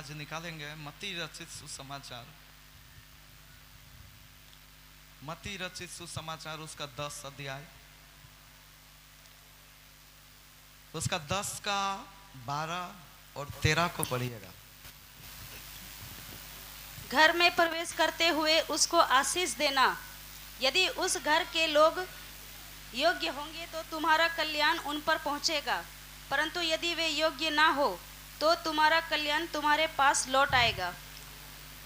आज निकालेंगे मत्ती रचित सुसमाचार। मत्ती रचित सुसमाचार उसका 10 अध्याय, उसका 10 का 12 और 13 को पढ़िएगा। घर में प्रवेश करते हुए उसको आशीष देना। यदि उस घर के लोग योग्य होंगे तो तुम्हारा कल्याण उन पर पहुंचेगा, परंतु यदि वे योग्य ना हो तो तुम्हारा कल्याण तुम्हारे पास लौट आएगा।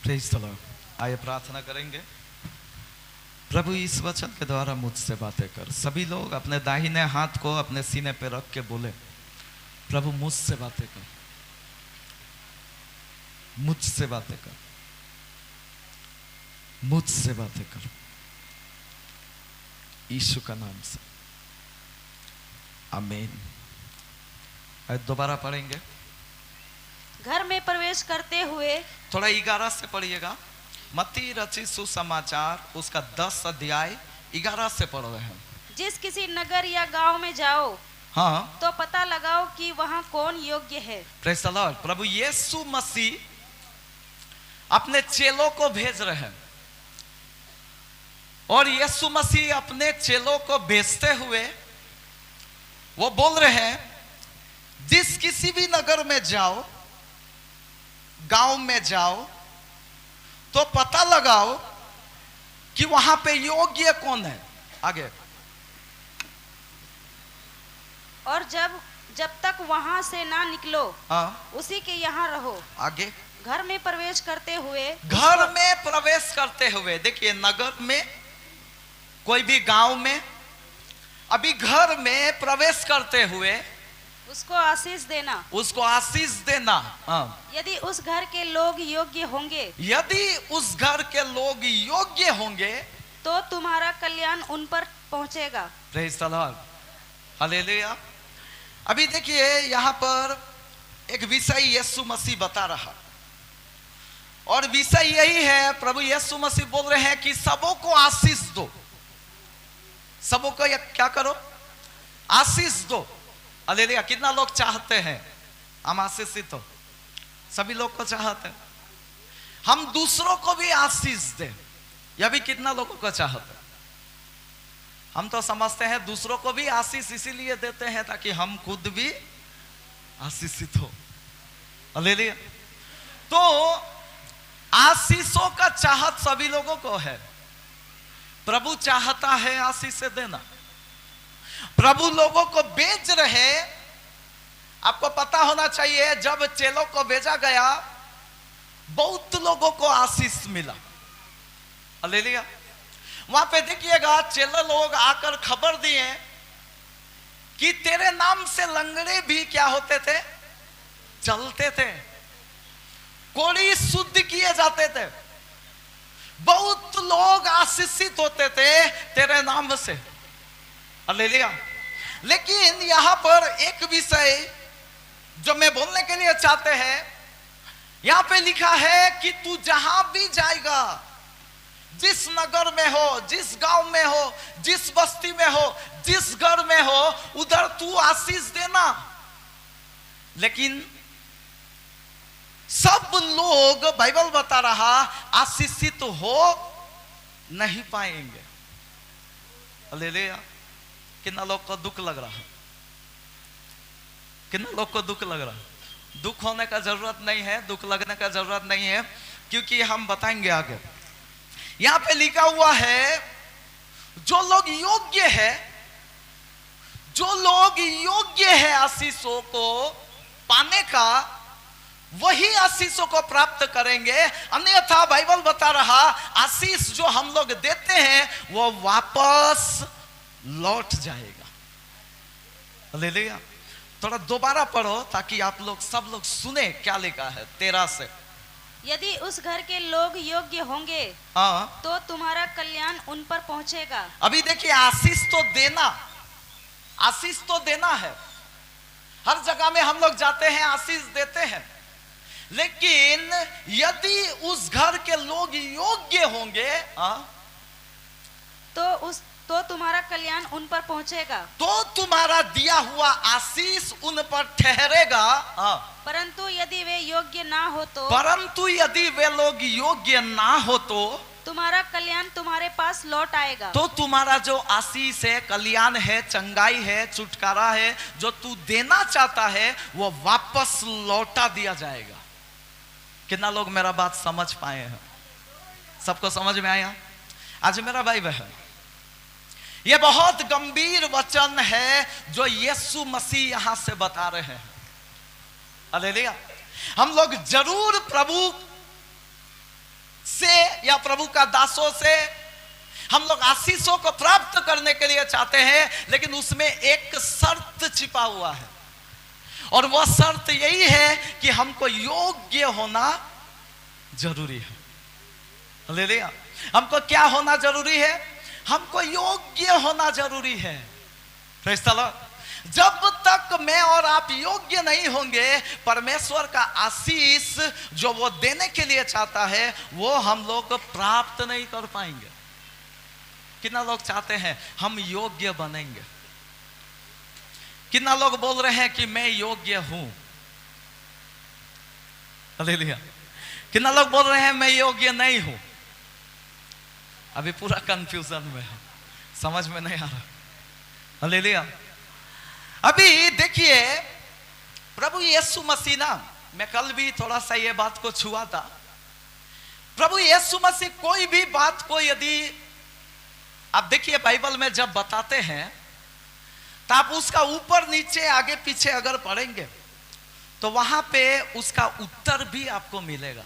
Praise the Lord. आइए प्रार्थना करेंगे। प्रभु इस वचन के द्वारा मुझसे बातें कर। सभी लोग अपने दाहिने हाथ को अपने सीने पे रख के बोले, प्रभु मुझसे बातें कर, मुझसे बातें कर, मुझसे बातें कर, यीशु का नाम से, आमीन। दोबारा पढ़ेंगे। घर में प्रवेश करते हुए, थोड़ा 11 से पढ़िएगा। मत्ती रचित सुसमाचार उसका 10 अध्याय 11 से पढ़ रहे हैं। जिस किसी नगर या गांव में जाओ, हाँ, तो पता लगाओ कि वहां कौन योग्य है। Praise the lord. प्रभु यीशु मसीह अपने चेलों को भेज रहे हैं और यीशु मसीह अपने चेलों को भेजते हुए वो बोल रहे हैं, जिस किसी भी नगर में जाओ, गांव में जाओ, तो पता लगाओ कि वहां पे योग्य कौन है। आगे। और जब तक वहां से ना निकलो, हाँ, उसी के यहाँ रहो। आगे। घर में प्रवेश करते हुए, घर में प्रवेश करते हुए, देखिए नगर में, कोई भी गांव में, अभी घर में प्रवेश करते हुए उसको आशीष देना। उसको आशीष देना। हाँ। यदि उस घर के लोग योग्य होंगे, यदि उस घर के लोग योग्य होंगे तो तुम्हारा कल्याण उन पर पहुंचेगा। Praise the Lord, hallelujah. अभी देखिए यहाँ पर एक विषय यीशु मसीह बता रहा, और विषय यही है, प्रभु यीशु मसीह बोल रहे हैं कि सबों को आशीष दो। सबों को क्या करो? आशीष दो। हालेलुया। कितना लोग चाहते हैं हम आशीषित हो? सभी लोग को चाहते हैं हम दूसरों को भी आशीष दें। यह भी कितना लोगों को चाहते हैं? हम तो समझते हैं दूसरों को भी आशीष इसीलिए देते हैं ताकि हम खुद भी आशीषित हो। हालेलुया। तो आशीषों का चाहत सभी लोगों को है। प्रभु चाहता है आशीष से देना। प्रभु लोगों को भेज रहे। आपको पता होना चाहिए, जब चेलों को भेजा गया बहुत लोगों को आशीष मिला। हालेलुया। वहां पे देखिएगा, चेले लोग आकर खबर दिए कि तेरे नाम से लंगड़े भी क्या होते थे? चलते थे। कोढ़ी शुद्ध किए जाते थे। बहुत लोग आशीषित होते थे तेरे नाम से। हालेलुया। लेकिन यहां पर एक विषय जो मैं बोलने के लिए चाहते हैं, यहां पे लिखा है कि तू जहां भी जाएगा, जिस नगर में हो, जिस गांव में हो, जिस बस्ती में हो, जिस घर में हो, उधर तू आशीष देना। लेकिन सब लोग, बाइबल बता रहा, आशीषित हो नहीं पाएंगे। हालेलुया। कितना लोग को दुख लग रहा है? कितना लोग को दुख लग रहा है? दुख होने का जरूरत नहीं है, दुख लगने का जरूरत नहीं है, क्योंकि हम बताएंगे आगे। यहां पे लिखा हुआ है, जो लोग योग्य है, जो लोग योग्य है आशीषों को पाने का, वही आशीषों को प्राप्त करेंगे। अन्यथा बाइबल बता रहा, आशीष जो हम लोग देते हैं वो वापस लौट जाएगा। हालेलुया। थोड़ा दोबारा पढ़ो ताकि आप लोग, सब लोग सुने क्या लिखा है 13 से। यदि उस घर के लोग योग्य होंगे, हाँ, तो तुम्हारा कल्याण उन पर पहुंचेगा। अभी देखिए, आशीष तो देना, आशीष तो देना है। हर जगह में हम लोग जाते हैं, आशीष देते हैं। लेकिन यदि उस घर के लोग योग्य होंगे, तो तुम्हारा कल्याण उन पर पहुंचेगा। तो तुम्हारा दिया हुआ आशीष उन पर ठहरेगा। परंतु यदि वे योग्य ना हो तो परंतु यदि वे लोग योग्य ना हो तो तुम्हारा कल्याण तुम्हारे पास लौट आएगा। तो तुम्हारा जो आशीष है, कल्याण है, चंगाई है, छुटकारा है, जो तू देना चाहता है वो वापस लौटा दिया जाएगा। कितना लोग मेरा बात समझ पाए हैं? सबको समझ में आया? आज मेरा भाई बहन, ये बहुत गंभीर वचन है जो यीशु मसीह यहां से बता रहे हैं। हालेलुया। हम लोग जरूर प्रभु से या प्रभु का दासों से हम लोग आशीषों को प्राप्त करने के लिए चाहते हैं, लेकिन उसमें एक शर्त छिपा हुआ है, और वह शर्त यही है कि हमको योग्य होना जरूरी है। हालेलुया। हमको क्या होना जरूरी है? हमको योग्य होना जरूरी है। Praise the Lord. जब तक मैं और आप योग्य नहीं होंगे, परमेश्वर का आशीष जो वो देने के लिए चाहता है वो हम लोग प्राप्त नहीं कर पाएंगे। कितना लोग चाहते हैं हम योग्य बनेंगे? कितना लोग बोल रहे हैं कि मैं योग्य हूं? हालेलुया। कितना लोग बोल रहे हैं मैं योग्य नहीं हूं? अभी पूरा कंफ्यूजन में है, समझ में नहीं आ रहा। हालेलुया। अभी देखिए, प्रभु यीशु मसीह ना, मैं कल भी थोड़ा सा ये बात को छुआ था। प्रभु यीशु मसीह कोई भी बात को यदि आप देखिए बाइबल में जब बताते हैं तो आप उसका ऊपर नीचे आगे पीछे अगर पढ़ेंगे तो वहां पे उसका उत्तर भी आपको मिलेगा।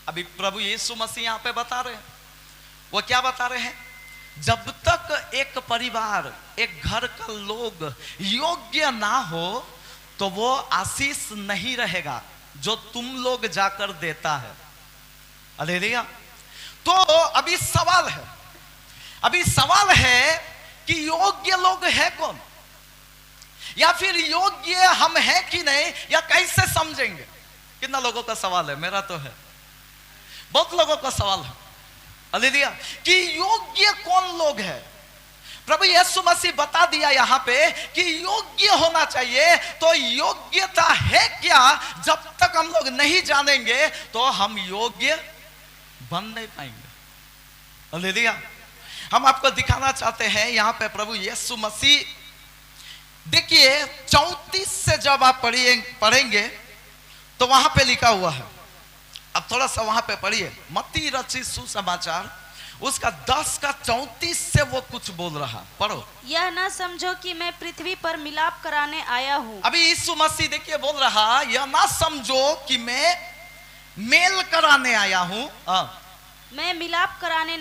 अभी प्रभु यीशु मसीह यहां पे बता रहे हैं, वो क्या बता रहे हैं? जब तक एक परिवार, एक घर का लोग योग्य ना हो तो वो आशीष नहीं रहेगा जो तुम लोग जाकर देता है। हालेलुया। तो अभी सवाल है कि योग्य लोग है कौन, या फिर योग्य हम है कि नहीं, या कैसे समझेंगे? कितना लोगों का सवाल है? मेरा तो है, बहुत लोगों का सवाल है। हालेलुया। कि योग्य कौन लोग है? प्रभु यीशु मसीह बता दिया यहां पे कि योग्य होना चाहिए। तो योग्यता है क्या? जब तक हम लोग नहीं जानेंगे तो हम योग्य बन नहीं पाएंगे। हालेलुया। हम आपको दिखाना चाहते हैं यहां पे प्रभु यीशु मसीह, देखिए 34 से जब आप पढ़ेंगे तो वहां पे लिखा हुआ है। अब थोड़ा सा वहां पे पढ़िए, मत्ती रचित सुसमाचार उसका 10 का 34 से वो कुछ बोल रहा। पढ़ो। यह ना समझो कि मैं पृथ्वी पर मिलाप कराने आया हूँ। अभी यीशु मसीह देखिए बोल रहा, यह ना समझो कि मैं मेल कराने आया हूँ। मैं मिलाप कराने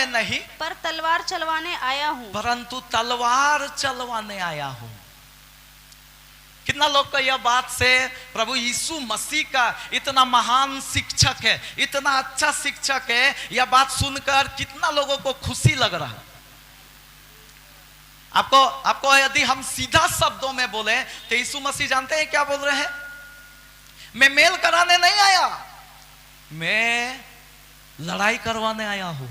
नहीं, पर तलवार चलवाने आया हूँ। परंतु तलवार चलवाने आया हूँ। कितना लोग का यह बात से प्रभु यीशु मसीह का इतना महान शिक्षक है, इतना अच्छा शिक्षक है, यह बात सुनकर कितना लोगों को खुशी लग रहा है? आपको यदि हम सीधा शब्दों में बोले तो यीशु मसीह जानते हैं क्या बोल रहे हैं? मैं मेल कराने नहीं आया, मैं लड़ाई करवाने आया हूं।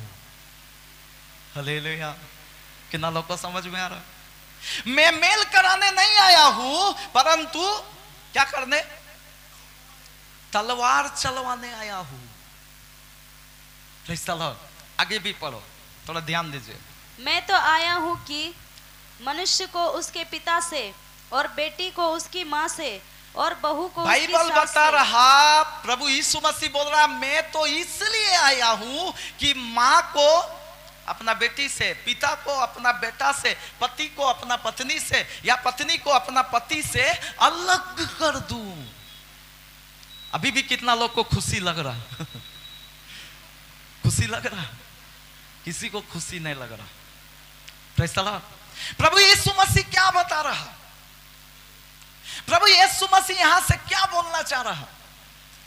हालेलुया। कितना लोग को समझ में आ रहा है? मैं मेल कराने नहीं आया हूं, परंतु क्या करने? तलवार चलवाने आया हूं। Praise the Lord. आगे भी पढ़ो, थोड़ा ध्यान दीजिए। मैं तो आया हूं कि मनुष्य को उसके पिता से और बेटी को उसकी माँ से और बहू को बाइबल बता रहा, प्रभु यीशु मसीह बोल रहा, मैं तो इसलिए आया हूं कि माँ को अपना बेटी से, पिता को अपना बेटा से, पति को अपना पत्नी से, या पत्नी को अपना पति से अलग कर दूं। अभी भी कितना लोग को खुशी लग रहा? खुशी लग रहा? किसी को खुशी नहीं लग रहा। Praise the lord. प्रभु यीशु मसीह क्या बता रहा? प्रभु यीशु मसीह यहां से क्या बोलना चाह रहा?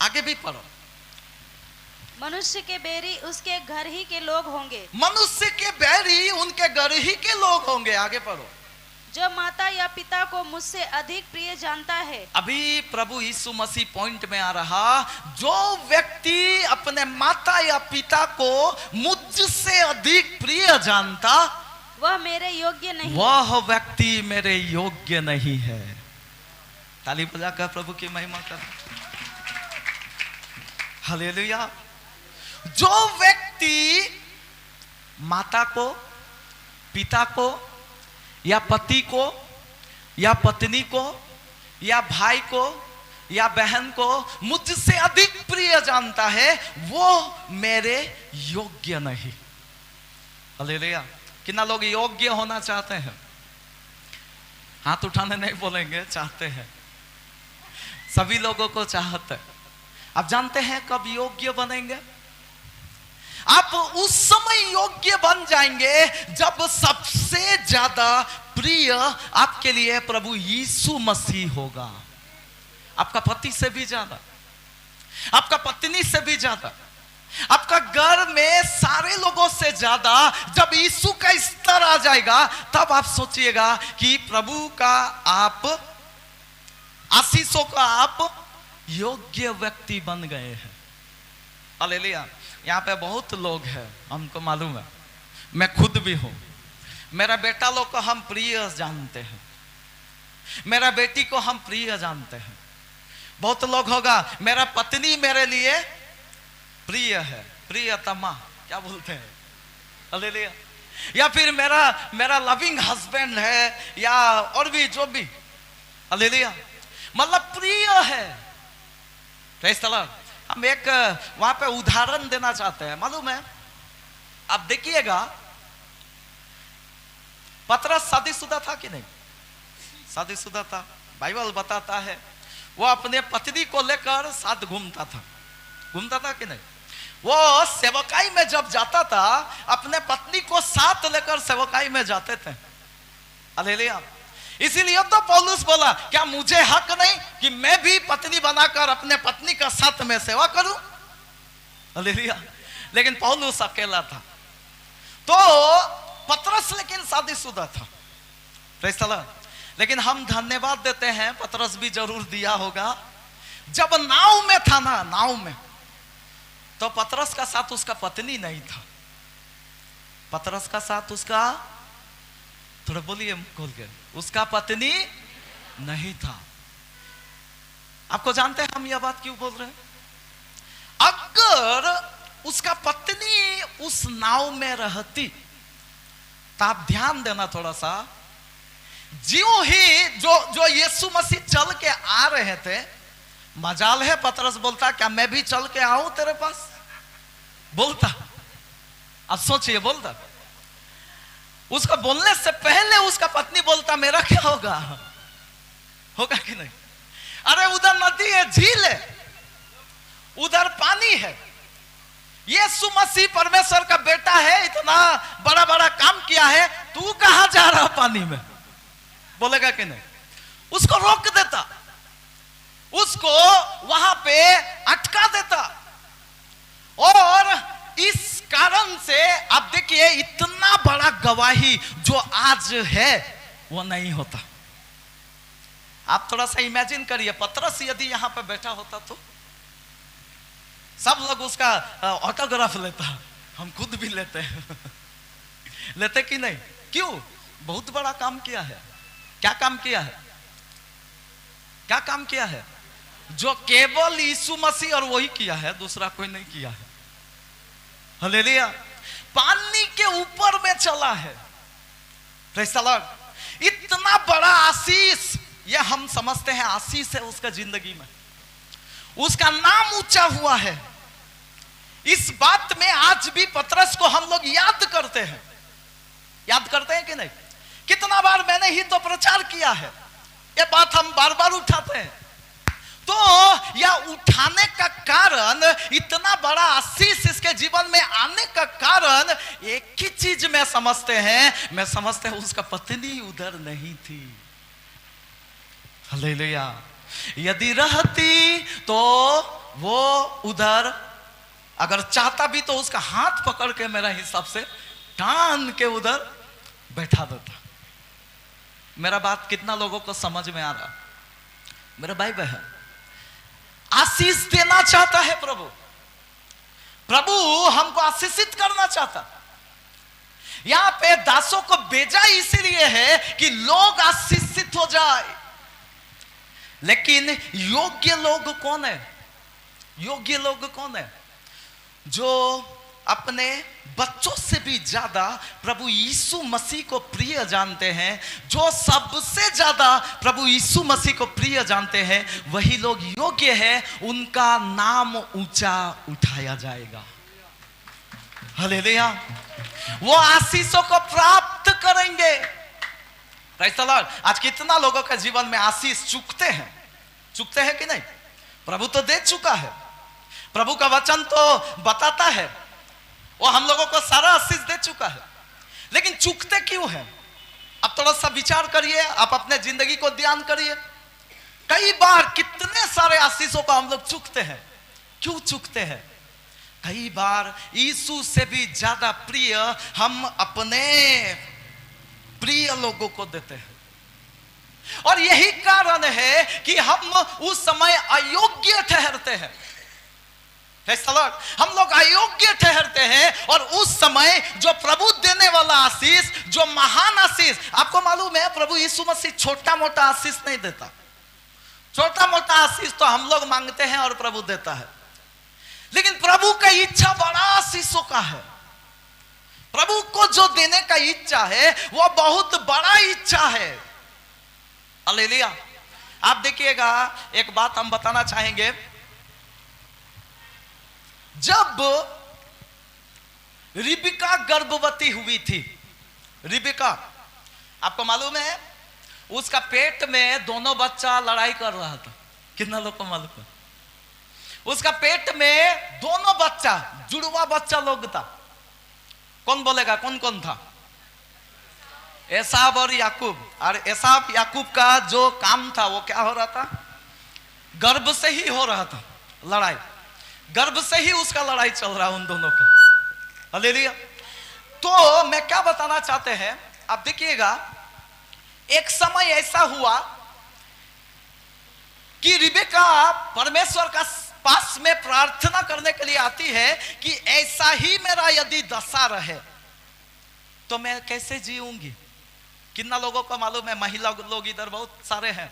आगे भी पढ़ो। मनुष्य के बैरी उसके घर ही के लोग होंगे। मनुष्य के बैरी उनके घर ही के लोग होंगे। आगे पढ़ो। जो माता या पिता को मुझसे अधिक प्रिय जानता है। अभी प्रभु यीशु मसीह पॉइंट में आ रहा, जो व्यक्ति अपने माता या पिता को मुझसे अधिक प्रिय जानता, वह मेरे योग्य नहीं। वह व्यक्ति मेरे योग्य नहीं है। ताली बजाकर प्रभु की महिमा कर। हालेलुया। जो व्यक्ति माता को, पिता को, या पति को, या पत्नी को, या भाई को, या बहन को मुझसे अधिक प्रिय जानता है, वो मेरे योग्य नहीं। हालेलुया। कितना लोग योग्य होना चाहते हैं? हाथ उठाने नहीं बोलेंगे, चाहते हैं। सभी लोगों को चाहते हैं। आप जानते हैं कब योग्य बनेंगे? आप उस समय योग्य बन जाएंगे जब सबसे ज्यादा प्रिय आपके लिए प्रभु यीशु मसीह होगा। आपका पति से भी ज्यादा, आपका पत्नी से भी ज्यादा, आपका घर में सारे लोगों से ज्यादा जब यीशु का स्तर आ जाएगा, तब आप सोचिएगा कि प्रभु का आप, आशीषों का आप योग्य व्यक्ति बन गए हैं। हालेलुया। यहाँ पे बहुत लोग हैं, हमको मालूम है, मैं खुद भी हूं। मेरा बेटा लोग को हम प्रिय जानते हैं, मेरा बेटी को हम प्रिय जानते हैं। बहुत लोग होगा, मेरा पत्नी मेरे लिए प्रिय है, प्रियतमा क्या बोलते हैं, हालेलुया। या फिर मेरा लविंग हस्बैंड है, या और भी जो भी, हालेलुया, मतलब प्रिय है। Praise the Lord. हम एक वहां पे उदाहरण देना चाहते हैं, मालूम है? आप देखिएगा, पतरस शादीशुदा था कि नहीं? शादीशुदा था। बाइबल बताता है वो अपने पत्नी को लेकर साथ घूमता था कि नहीं? वो सेवकाई में जब जाता था, अपने पत्नी को साथ लेकर सेवकाई में जाते थे। हालेलुया। इसीलिए तो पौलुस बोला, क्या मुझे हक नहीं कि मैं भी पत्नी बनाकर अपने पत्नी का साथ में सेवा करूं? हालेलुया। लेकिन पौलुस अकेला था, तो पतरस लेकिन शादीशुदा था। Praise the Lord. लेकिन हम धन्यवाद देते हैं, पतरस भी जरूर दिया होगा, जब नाव में था ना, नाव में, तो पतरस का साथ उसका पत्नी नहीं था। पतरस का साथ उसका, थोड़ा बोलिए खोल के, उसका पत्नी नहीं था। आपको जानते हैं हम यह बात क्यों बोल रहे हैं? अगर उसका पत्नी उस नाव में रहती, तो आप ध्यान देना थोड़ा सा, ज्यों ही जो यीशु मसीह चल के आ रहे थे, मजाल है पतरस बोलता, क्या मैं भी चल के आऊं तेरे पास? बोलता। अब सोचिए, बोलता। उसको बोलने से पहले उसका पत्नी बोलता, मेरा क्या होगा? होगा कि नहीं? अरे उधर नदी है, झील है, उधर पानी है, यीशु मसीह परमेश्वर का बेटा है, इतना बड़ा बड़ा काम किया है, तू कहां जा रहा पानी में? बोलेगा कि नहीं? उसको रोक देता, उसको वहां पे अटका देता। और इस कारण से आप देखिए, इतना बड़ा गवाही जो आज है वो नहीं होता। आप थोड़ा सा इमेजिन करिए, पतरस यदि यहां पे बैठा होता तो सब लोग उसका ऑटोग्राफ लेता, हम खुद भी लेते हैं लेते कि नहीं? क्यों? बहुत बड़ा काम किया है। क्या काम किया है? क्या काम किया है? जो केवल यीशु मसीह और वही किया है, दूसरा कोई नहीं किया है। हालेलुया। पानी के ऊपर में चला है। Praise the Lord. इतना बड़ा आशीष, यह हम समझते हैं आशीष है उसका जिंदगी में, उसका नाम ऊंचा हुआ है। इस बात में आज भी पतरस को हम लोग याद करते हैं। याद करते हैं कि नहीं? कितना बार मैंने ही तो प्रचार किया है, यह बात हम बार बार उठाते हैं। तो यह उठाने का कारण, इतना बड़ा आशीष इसके जीवन में आने का कारण एक ही चीज में समझते हैं, मैं समझते हैं उसका पत्नी उधर नहीं थी। हालेलुया। यदि रहती तो वो उधर, अगर चाहता भी तो उसका हाथ पकड़ के मेरा हिसाब से टान के उधर बैठा देता। मेरा बात कितना लोगों को समझ में आ रहा? मेरा भाई बहन, आशीष देना चाहता है प्रभु। प्रभु हमको आशीषित करना चाहता। यहां पे दासों को भेजा इसीलिए है कि लोग आशीषित हो जाए। लेकिन योग्य लोग कौन है? योग्य लोग कौन है? जो अपने बच्चों से भी ज्यादा प्रभु यीशु मसीह को प्रिय जानते हैं, जो सबसे ज्यादा प्रभु यीशु मसीह को प्रिय जानते हैं, वही लोग योग्य है, उनका नाम ऊंचा उठाया जाएगा। हालेलुया। वो आशीषों को प्राप्त करेंगे। Praise the Lord. आज कितना लोगों के जीवन में आशीष चूकते हैं कि नहीं? प्रभु तो दे चुका है, प्रभु का वचन तो बताता है, वो हम लोगों को सारा आशीष दे चुका है, लेकिन चूकते क्यों हैं? अब थोड़ा सा विचार करिए, आप अपने जिंदगी को ध्यान करिए। कई बार कितने सारे आशीषों को हम लोग चूकते हैं। क्यों चूकते हैं? कई बार यीशु से भी ज्यादा प्रिय हम अपने प्रिय लोगों को देते हैं, और यही कारण है कि हम उस समय अयोग्य ठहरते हैं। हम लोग अयोग्य ठहरते हैं, और उस समय जो प्रभु देने वाला आशीष, जो महान आशीष, आपको मालूम है प्रभु यीशु मसीह छोटा मोटा आशीष नहीं देता। छोटा मोटा आशीष तो हम लोग मांगते हैं और प्रभु देता है, लेकिन प्रभु का इच्छा बड़ा आशीषों का है। प्रभु को जो देने का इच्छा है वो बहुत बड़ा इच्छा है। हालेलुया। आप देखिएगा, एक बात हम बताना चाहेंगे। जब रिबिका गर्भवती हुई थी, रिबिका, आपको मालूम है उसका पेट में दोनों बच्चा लड़ाई कर रहा था। कितना लोग को मालूम है? उसका पेट में दोनों बच्चा, जुड़वा बच्चा लोग था। कौन बोलेगा कौन कौन था? एसाव और याकूब। और एसाव याकूब का जो काम था वो क्या हो रहा था? गर्भ से ही हो रहा था लड़ाई। गर्भ से ही उसका लड़ाई चल रहा उन दोनों का। हालेलुया। तो मैं क्या बताना चाहते हैं, आप देखिएगा, एक समय ऐसा हुआ कि रिबेका परमेश्वर का पास में प्रार्थना करने के लिए आती है कि ऐसा ही मेरा यदि दशा रहे तो मैं कैसे जीऊंगी। कितना लोगों को मालूम है, महिला लोग इधर बहुत सारे हैं,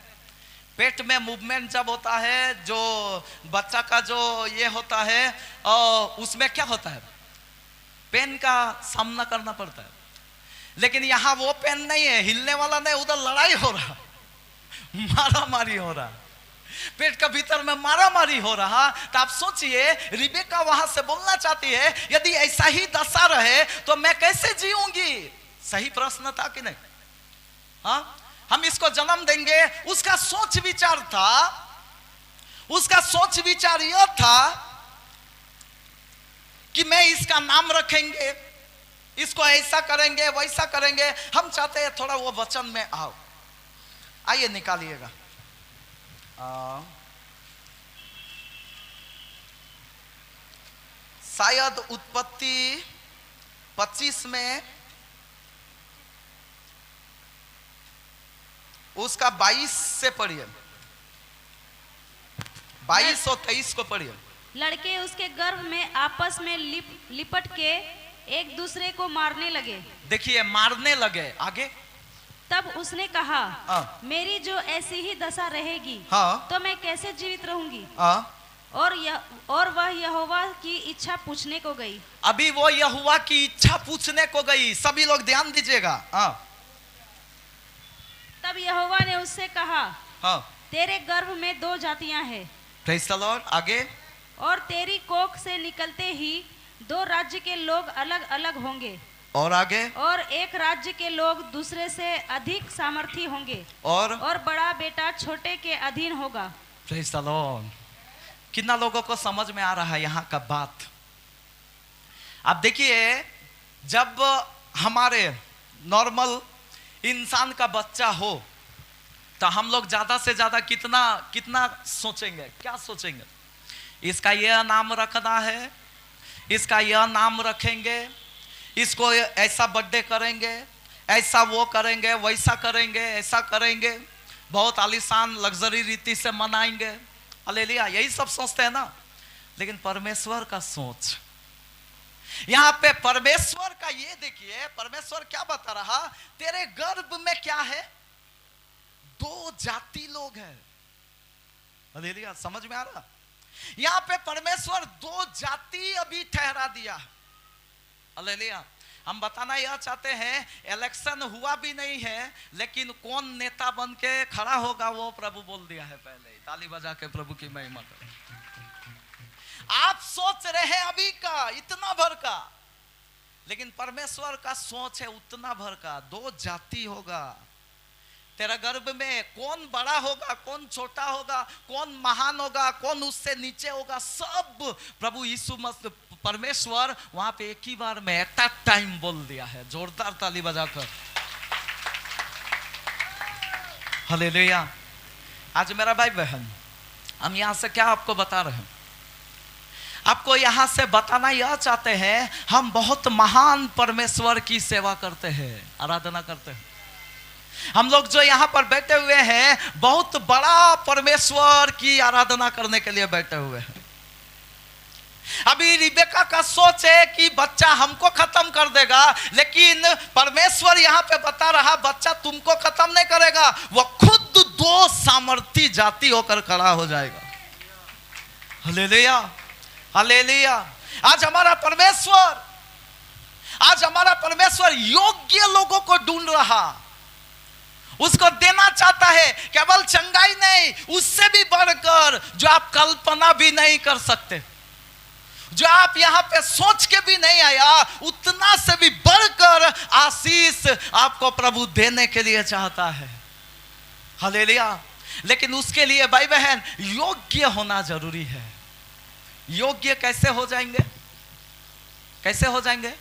पेट में मूवमेंट जब होता है, जो बच्चा का जो ये होता है, उसमें क्या होता है? पेन का सामना करना पड़ता है। लेकिन यहां वो पेन नहीं है, हिलने वाला नहीं, उधर लड़ाई हो रहा, मारा मारी हो रहा, पेट का भीतर में मारा मारी हो रहा। तो आप सोचिए, रिबेका वहां से बोलना चाहती है यदि ऐसा ही दशा रहे तो मैं कैसे जीऊंगी। सही प्रश्न था कि नहीं? हाँ, हम इसको जन्म देंगे। उसका सोच विचार था, उसका सोच विचार यह था कि मैं इसका नाम रखेंगे, इसको ऐसा करेंगे वैसा करेंगे। हम चाहते हैं थोड़ा वो वचन में आओ, आइए निकालिएगा। शायद उत्पत्ति 25 में उसका 22 से पढ़िए, 22 और 23 को पढ़िए। लड़के उसके गर्भ में आपस में लिपट के एक दूसरे को मारने लगे। देखिए, मारने लगे। आगे, तब उसने कहा, मेरी जो ऐसी ही दशा रहेगी तो मैं कैसे जीवित रहूंगी। और वह यहोवा की इच्छा पूछने को गई। अभी वो यहोवा की इच्छा पूछने को गई। सभी लोग ध्यान दीजिएगा। तब यहोवा ने उससे कहा, तेरे गर्भ में 2 जातियां हैं। Praise the Lord. आगे, और तेरी कोख से निकलते ही 2 राज्य के लोग अलग अलग होंगे। और आगे, और एक राज्य के लोग दूसरे से अधिक सामर्थी होंगे, और बड़ा बेटा छोटे के अधीन होगा। Praise the Lord. कितना लोगों को समझ में आ रहा है यहाँ का बात? आप देखिए, जब हमारे नॉर्मल इंसान का बच्चा हो तो हम लोग ज्यादा से ज्यादा कितना सोचेंगे? क्या सोचेंगे? इसका यह नाम रखना है, इसका यह नाम रखेंगे, इसको ऐसा बर्थडे करेंगे, ऐसा वो करेंगे, वैसा करेंगे, ऐसा करेंगे, बहुत आलीशान लग्जरी रीति से मनाएंगे, हालेलुया, यही सब सोचते हैं ना। लेकिन परमेश्वर का सोच, यहां पे परमेश्वर का ये देखिए, परमेश्वर क्या बता रहा, तेरे गर्भ में क्या है, 2 जाति लोग हैं। हालेलुया, समझ में आ रहा? यहां पे परमेश्वर 2 जाति अभी ठहरा दिया है। हालेलुया, हम बताना यह चाहते हैं, इलेक्शन हुआ भी नहीं है, लेकिन कौन नेता बन के खड़ा होगा वो प्रभु बोल दिया है पहले ही। ताली बजा के प्रभु की महिमा करें। आप सोच रहे हैं अभी का इतना भर का, लेकिन परमेश्वर का सोच है उतना भर का। 2 जाति होगा तेरा गर्भ में, कौन बड़ा होगा, कौन छोटा होगा, कौन महान होगा, कौन उससे नीचे होगा, सब प्रभु यीशु मसीह परमेश्वर वहां पे एक ही बार में एट अ टाइम बोल दिया है। जोरदार ताली बजाकर हालेलुया। आज मेरा भाई बहन, हम यहां से क्या आपको बता रहे हैं, आपको यहां से बताना यह चाहते हैं, हम बहुत महान परमेश्वर की सेवा करते हैं, आराधना करते हैं। हम लोग जो यहां पर बैठे हुए हैं, बहुत बड़ा परमेश्वर की आराधना करने के लिए बैठे हुए हैं। अभी रिबेका का सोच है कि बच्चा हमको खत्म कर देगा, लेकिन परमेश्वर यहां पे बता रहा, बच्चा तुमको खत्म नहीं करेगा, वो खुद 2 सामर्थी जाति होकर खड़ा हो जाएगा। Hallelujah, hallelujah. आज हमारा परमेश्वर योग्य लोगों को ढूंढ रहा, उसको देना चाहता है, केवल चंगाई नहीं, उससे भी बढ़कर जो आप कल्पना भी नहीं कर सकते, जो आप यहां पे सोच के भी नहीं आया, उतना से भी बढ़कर आशीष आपको प्रभु देने के लिए चाहता है। हालेलुया। लेकिन उसके लिए भाई बहन योग्य होना जरूरी है। योग्य कैसे हो जाएंगे, कैसे हो जाएंगे?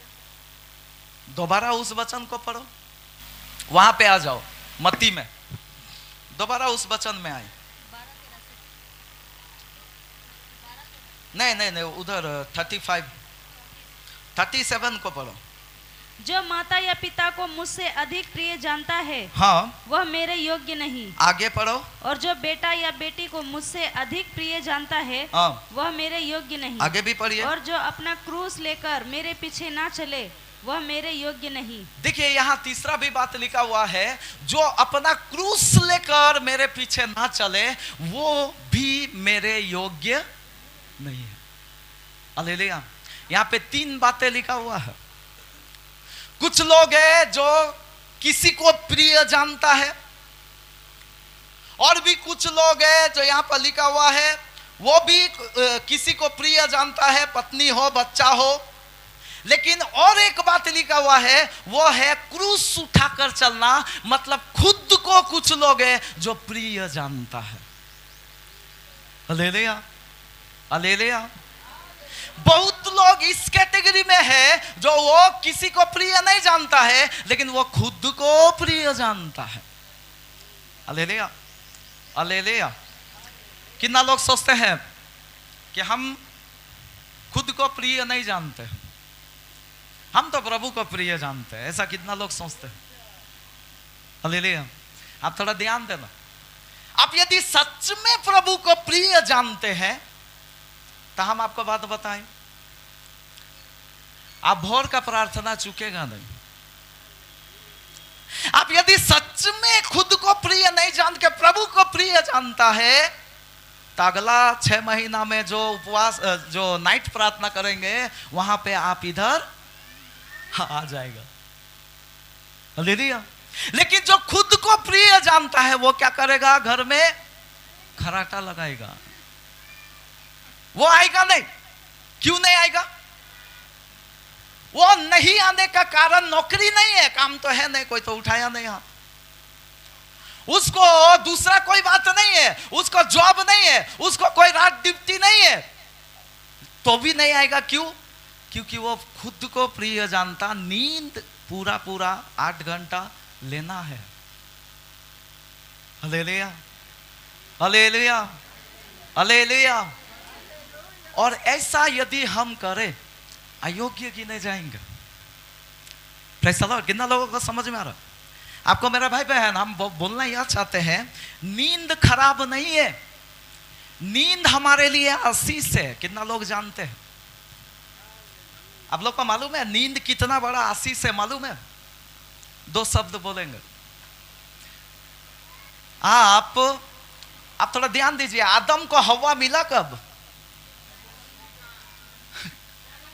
दोबारा उस वचन को पढ़ो, वहां पे आ जाओ, मत्ती में दोबारा उस वचन में आए। नहीं, उधर 35 37 को पढ़ो। जो माता या पिता को मुझसे अधिक प्रिय जानता है, हाँ, वह मेरे योग्य नहीं। आगे पढ़ो। और जो बेटा या बेटी को मुझसे अधिक प्रिय जानता है, हाँ, वह मेरे योग्य नहीं। आगे भी पढ़िए। और जो अपना क्रूस लेकर मेरे पीछे ना चले, वह मेरे योग्य नहीं। देखिए यहाँ तीसरा भी बात लिखा हुआ है, जो अपना क्रूस लेकर मेरे पीछे ना चले, वो भी मेरे योग्य नहीं है। हालेलुया। यहाँ पे 3 बातें लिखा हुआ है। कुछ लोग हैं जो किसी को प्रिय जानता है, और भी कुछ लोग हैं जो यहाँ पर लिखा हुआ है वो भी किसी को प्रिय जानता है, पत्नी हो, बच्चा हो। लेकिन और एक बात लिखा हुआ है, वो है क्रूस उठाकर चलना, मतलब खुद को कुछ लोग हैं जो प्रिय जानता है। Hallelujah, hallelujah. बहुत लोग इस कैटेगरी में है जो वो किसी को प्रिय नहीं जानता है, लेकिन वो खुद को प्रिय जानता है। Hallelujah, hallelujah. कितना लोग सोचते हैं कि हम खुद को प्रिय नहीं जानते, हम तो प्रभु को प्रिय जानते हैं, ऐसा कितना लोग सोचते हैं। हालेलुया। आप थोड़ा ध्यान देना, आप यदि सच में प्रभु को प्रिय जानते हैं तो हम आपको बात बताएं, आप भोर का प्रार्थना चूकेगा नहीं। आप यदि सच में खुद को प्रिय नहीं जान के प्रभु को प्रिय जानता है, तो अगला 6 महीना में जो उपवास, जो नाइट प्रार्थना करेंगे, वहां पे आप इधर आ जाएगा। हालेलुया। लेकिन जो खुद को प्रिय जानता है वो क्या करेगा? घर में खराटा लगाएगा। वो आएगा नहीं। क्यों नहीं आएगा? वो नहीं आने का कारण नौकरी नहीं है, काम तो है नहीं, कोई तो उठाया नहीं हाथ, उसको दूसरा कोई बात नहीं है, उसको जॉब नहीं है, उसको कोई रात ड्यूटी नहीं है, तो भी नहीं आएगा। क्यों? क्योंकि वो खुद को प्रिय जानता, नींद पूरा 8 घंटा लेना है। Hallelujah, hallelujah, hallelujah. और ऐसा यदि हम करें, अयोग्य गिने जाएंगे। Praise the Lord. कितना लोगों को समझ में आ रहा? आपको मेरा भाई बहन, हम बोलना यह चाहते हैं, नींद खराब नहीं है, नींद हमारे लिए आशीष है। कितना लोग जानते हैं? आप लोग को मालूम है नींद कितना बड़ा आशीष है? मालूम है? दो शब्द बोलेंगे आप थोड़ा ध्यान दीजिए। आदम को हवा मिला कब?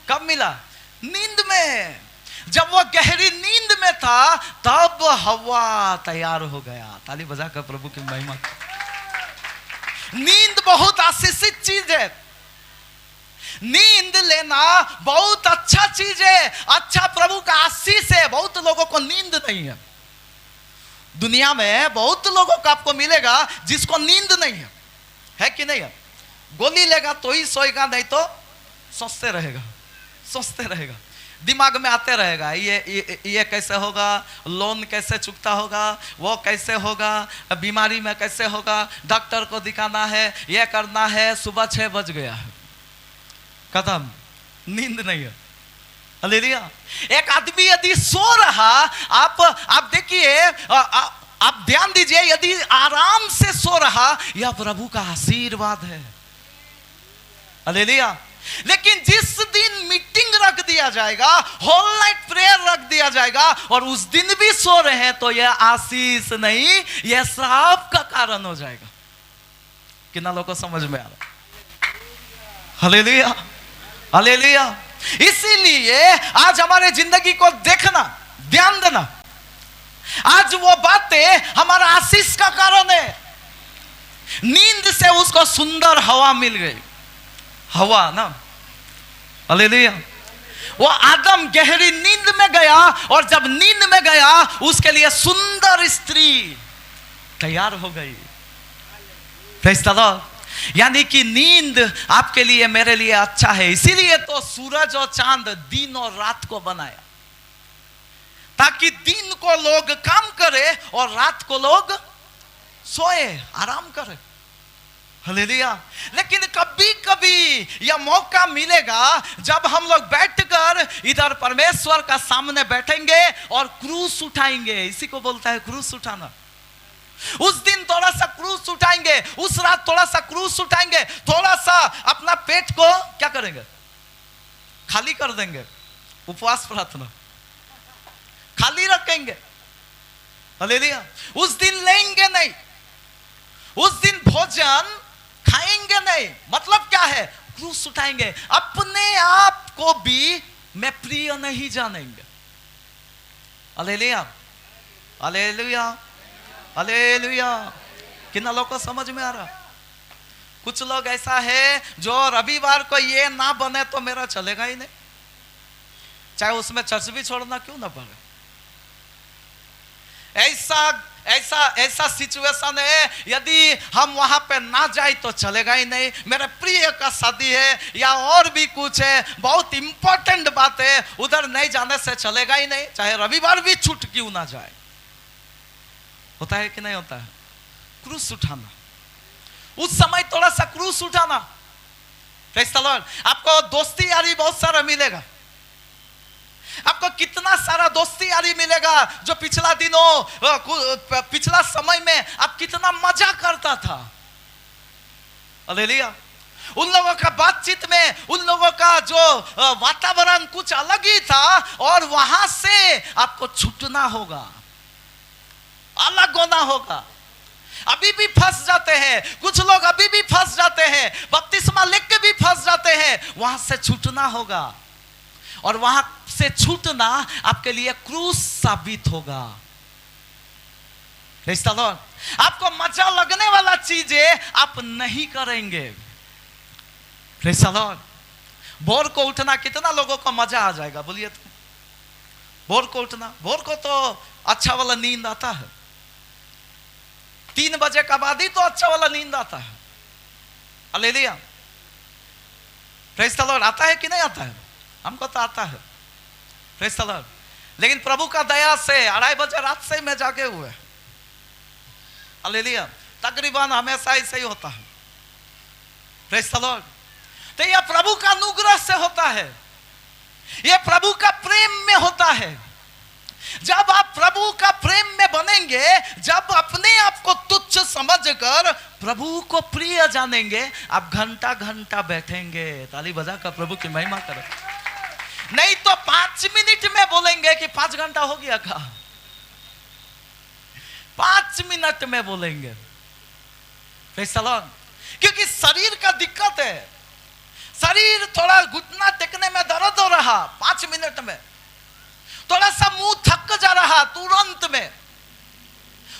कब मिला? नींद में। जब वो गहरी नींद में था तब हवा तैयार हो गया। ताली बजाकर प्रभु की महिमा। नींद बहुत आशीषित चीज है। नींद लेना बहुत अच्छा चीज है, अच्छा प्रभु का आशीष है। बहुत लोगों को नींद नहीं है। दुनिया में बहुत लोगों को आपको मिलेगा जिसको नींद नहीं है कि नहीं है? गोली लेगा तो ही सोएगा, नहीं तो सोचते रहेगा, दिमाग में आते रहेगा, ये कैसे होगा, लोन कैसे चुकता होगा, वो कैसे होगा, बीमारी में कैसे होगा, डॉक्टर को दिखाना है, ये करना है। सुबह 6 बज गया है, खत्म, नींद नहीं है। हालेलुया। एक आदमी यदि सो रहा, आप देखिए, आप ध्यान दीजिए, यदि आराम से सो रहा, यह प्रभु का आशीर्वाद है। हालेलुया। लेकिन जिस दिन मीटिंग रख दिया जाएगा, होल नाइट प्रेयर रख दिया जाएगा और उस दिन भी सो रहे हैं, तो यह आशीष नहीं, यह श्राप का कारण हो जाएगा। कितना लोगों को समझ में आ रहा? Hallelujah, hallelujah. इसीलिए आज हमारे जिंदगी को देखना, ध्यान देना, आज वो बातें हमारा आशीष का कारण है। नींद से उसको सुंदर हवा मिल गई, हवा ना। हालेलुया। वो आदम गहरी नींद में गया और जब नींद में गया उसके लिए सुंदर स्त्री तैयार हो गई। Praise the Lord. यानी कि नींद आपके लिए, मेरे लिए अच्छा है। इसीलिए तो सूरज और चांद दिन और रात को बनाया, ताकि दिन को लोग काम करे और रात को लोग सोए, आराम करे। हालेलुया। लेकिन कभी कभी यह मौका मिलेगा जब हम लोग बैठकर इधर परमेश्वर का सामने बैठेंगे और क्रूस उठाएंगे। इसी को बोलता है क्रूस उठाना। उस दिन थोड़ा सा क्रूस उठाएंगे, उस रात थोड़ा सा क्रूस उठाएंगे, थोड़ा सा अपना पेट को क्या करेंगे? खाली कर देंगे। उपवास प्रार्थना खाली रखेंगे। हालेलुया। उस दिन लेंगे नहीं, उस दिन भोजन खाएंगे नहीं। मतलब क्या है? क्रूस उठाएंगे। अपने आप को भी मैं प्रिय नहीं जानेंगे। Hallelujah, hallelujah, hallelujah. कितना लोगों को समझ में आ रहा? कुछ लोग ऐसा है जो रविवार को ये ना बने तो मेरा चलेगा ही नहीं, चाहे उसमें चर्च भी छोड़ना क्यों ना पड़े। ऐसा सिचुएशन है, यदि हम वहां पे ना जाए तो चलेगा ही नहीं। मेरे प्रिय का शादी है या और भी कुछ है, बहुत इंपॉर्टेंट बात है, उधर नहीं जाने से चलेगा ही नहीं, चाहे रविवार भी छूट क्यों ना जाए। होता है कि नहीं होता है? क्रूस उठाना, उस समय थोड़ा सा क्रूस उठाना। Praise the Lord. आपको दोस्ती यारी बहुत सारा मिलेगा। आपको कितना सारा दोस्ती यारी मिलेगा जो पिछला दिनों, पिछला समय में आप कितना मजा करता था। हालेलुया। उन लोगों का बातचीत में, उन लोगों का जो वातावरण कुछ अलग ही था, और वहां से आपको छूटना होगा, अलग होना होगा। अभी भी फंस जाते हैं कुछ लोग, अभी भी फंस जाते हैं, बपतिस्मा लेके भी फंस जाते हैं। वहां से छूटना होगा, और वहां से छूटना आपके लिए क्रूस साबित होगा। Praise the Lord. आपको मजा लगने वाला चीजें आप नहीं करेंगे। Praise the Lord. भोर को उठना कितना लोगों को मजा आ जाएगा? बोलिए तो। भोर को उठना, भोर को तो अच्छा वाला नींद आता है। 3 बजे का बाद ही तो अच्छा वाला नींद आता है। हालेलुया। Praise the Lord. आता है कि नहीं आता है? हमको तो आता है। Praise the Lord. लेकिन प्रभु का दया से 2:30 बजे रात से मैं जागे हुए। हालेलुया। तकरीबन हमेशा ऐसे ही होता है। Praise the Lord. तो यह प्रभु का अनुग्रह से होता है, यह प्रभु का प्रेम में होता है। जब आप प्रभु का प्रेम में बनेंगे, जब अपने आप को तुच्छ समझकर प्रभु को प्रिय जानेंगे, आप घंटा घंटा बैठेंगे। ताली बजा कर प्रभु की महिमा करो। नहीं तो 5 मिनट में बोलेंगे कि 5 घंटा हो गया का, 5 मिनट में बोलेंगे। क्योंकि शरीर का दिक्कत है, शरीर थोड़ा घुटना टेकने में दर्द हो रहा 5 मिनट में, थोड़ा सा मुंह थक जा रहा तुरंत में,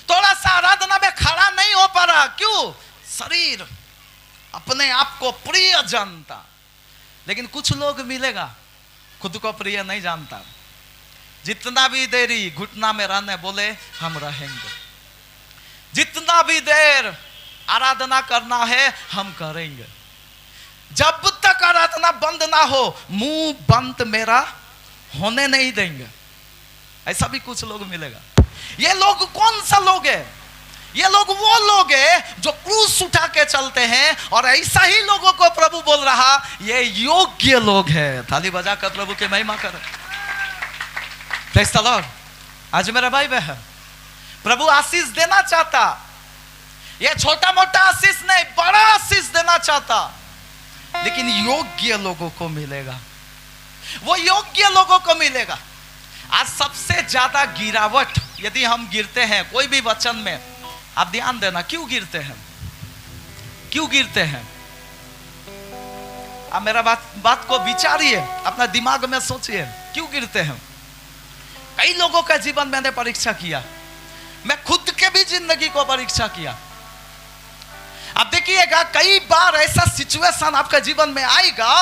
थोड़ा सा आराधना में खड़ा नहीं हो पा रहा। क्यों? शरीर अपने आप को प्रिय जानता। लेकिन कुछ लोग मिलेगा खुद को प्रिय नहीं जानता, जितना भी देरी घुटना में रहने बोले हम रहेंगे, जितना भी देर आराधना करना है हम करेंगे, जब तक आराधना बंद ना हो मुंह बंद मेरा होने नहीं देंगे। ऐसा भी कुछ लोग मिलेगा। ये लोग कौन सा लोग है? ये लोग वो लोग हैं जो क्रूस उठा के चलते हैं, और ऐसा ही लोगों को प्रभु बोल रहा ये योग्य लोग हैं। थाली बजा कर प्रभु की महिमा करो। Praise the Lord. आज मेरा भाई बहन, प्रभु आशीष देना चाहता, ये छोटा मोटा आशीष नहीं, बड़ा आशीष देना चाहता, लेकिन योग्य लोगों को मिलेगा, वो योग्य लोगों को मिलेगा। आज सबसे ज्यादा गिरावट यदि हम गिरते हैं कोई भी वचन में, आप ध्यान देना क्यों गिरते हैं, क्यों गिरते हैं? आप मेरा बात को विचारिए, अपना दिमाग में सोचिए क्यों गिरते हैं। कई लोगों का जीवन मैंने परीक्षा किया, मैं खुद के भी जिंदगी को परीक्षा किया। अब देखिएगा कई बार ऐसा सिचुएशन आपका जीवन में आएगा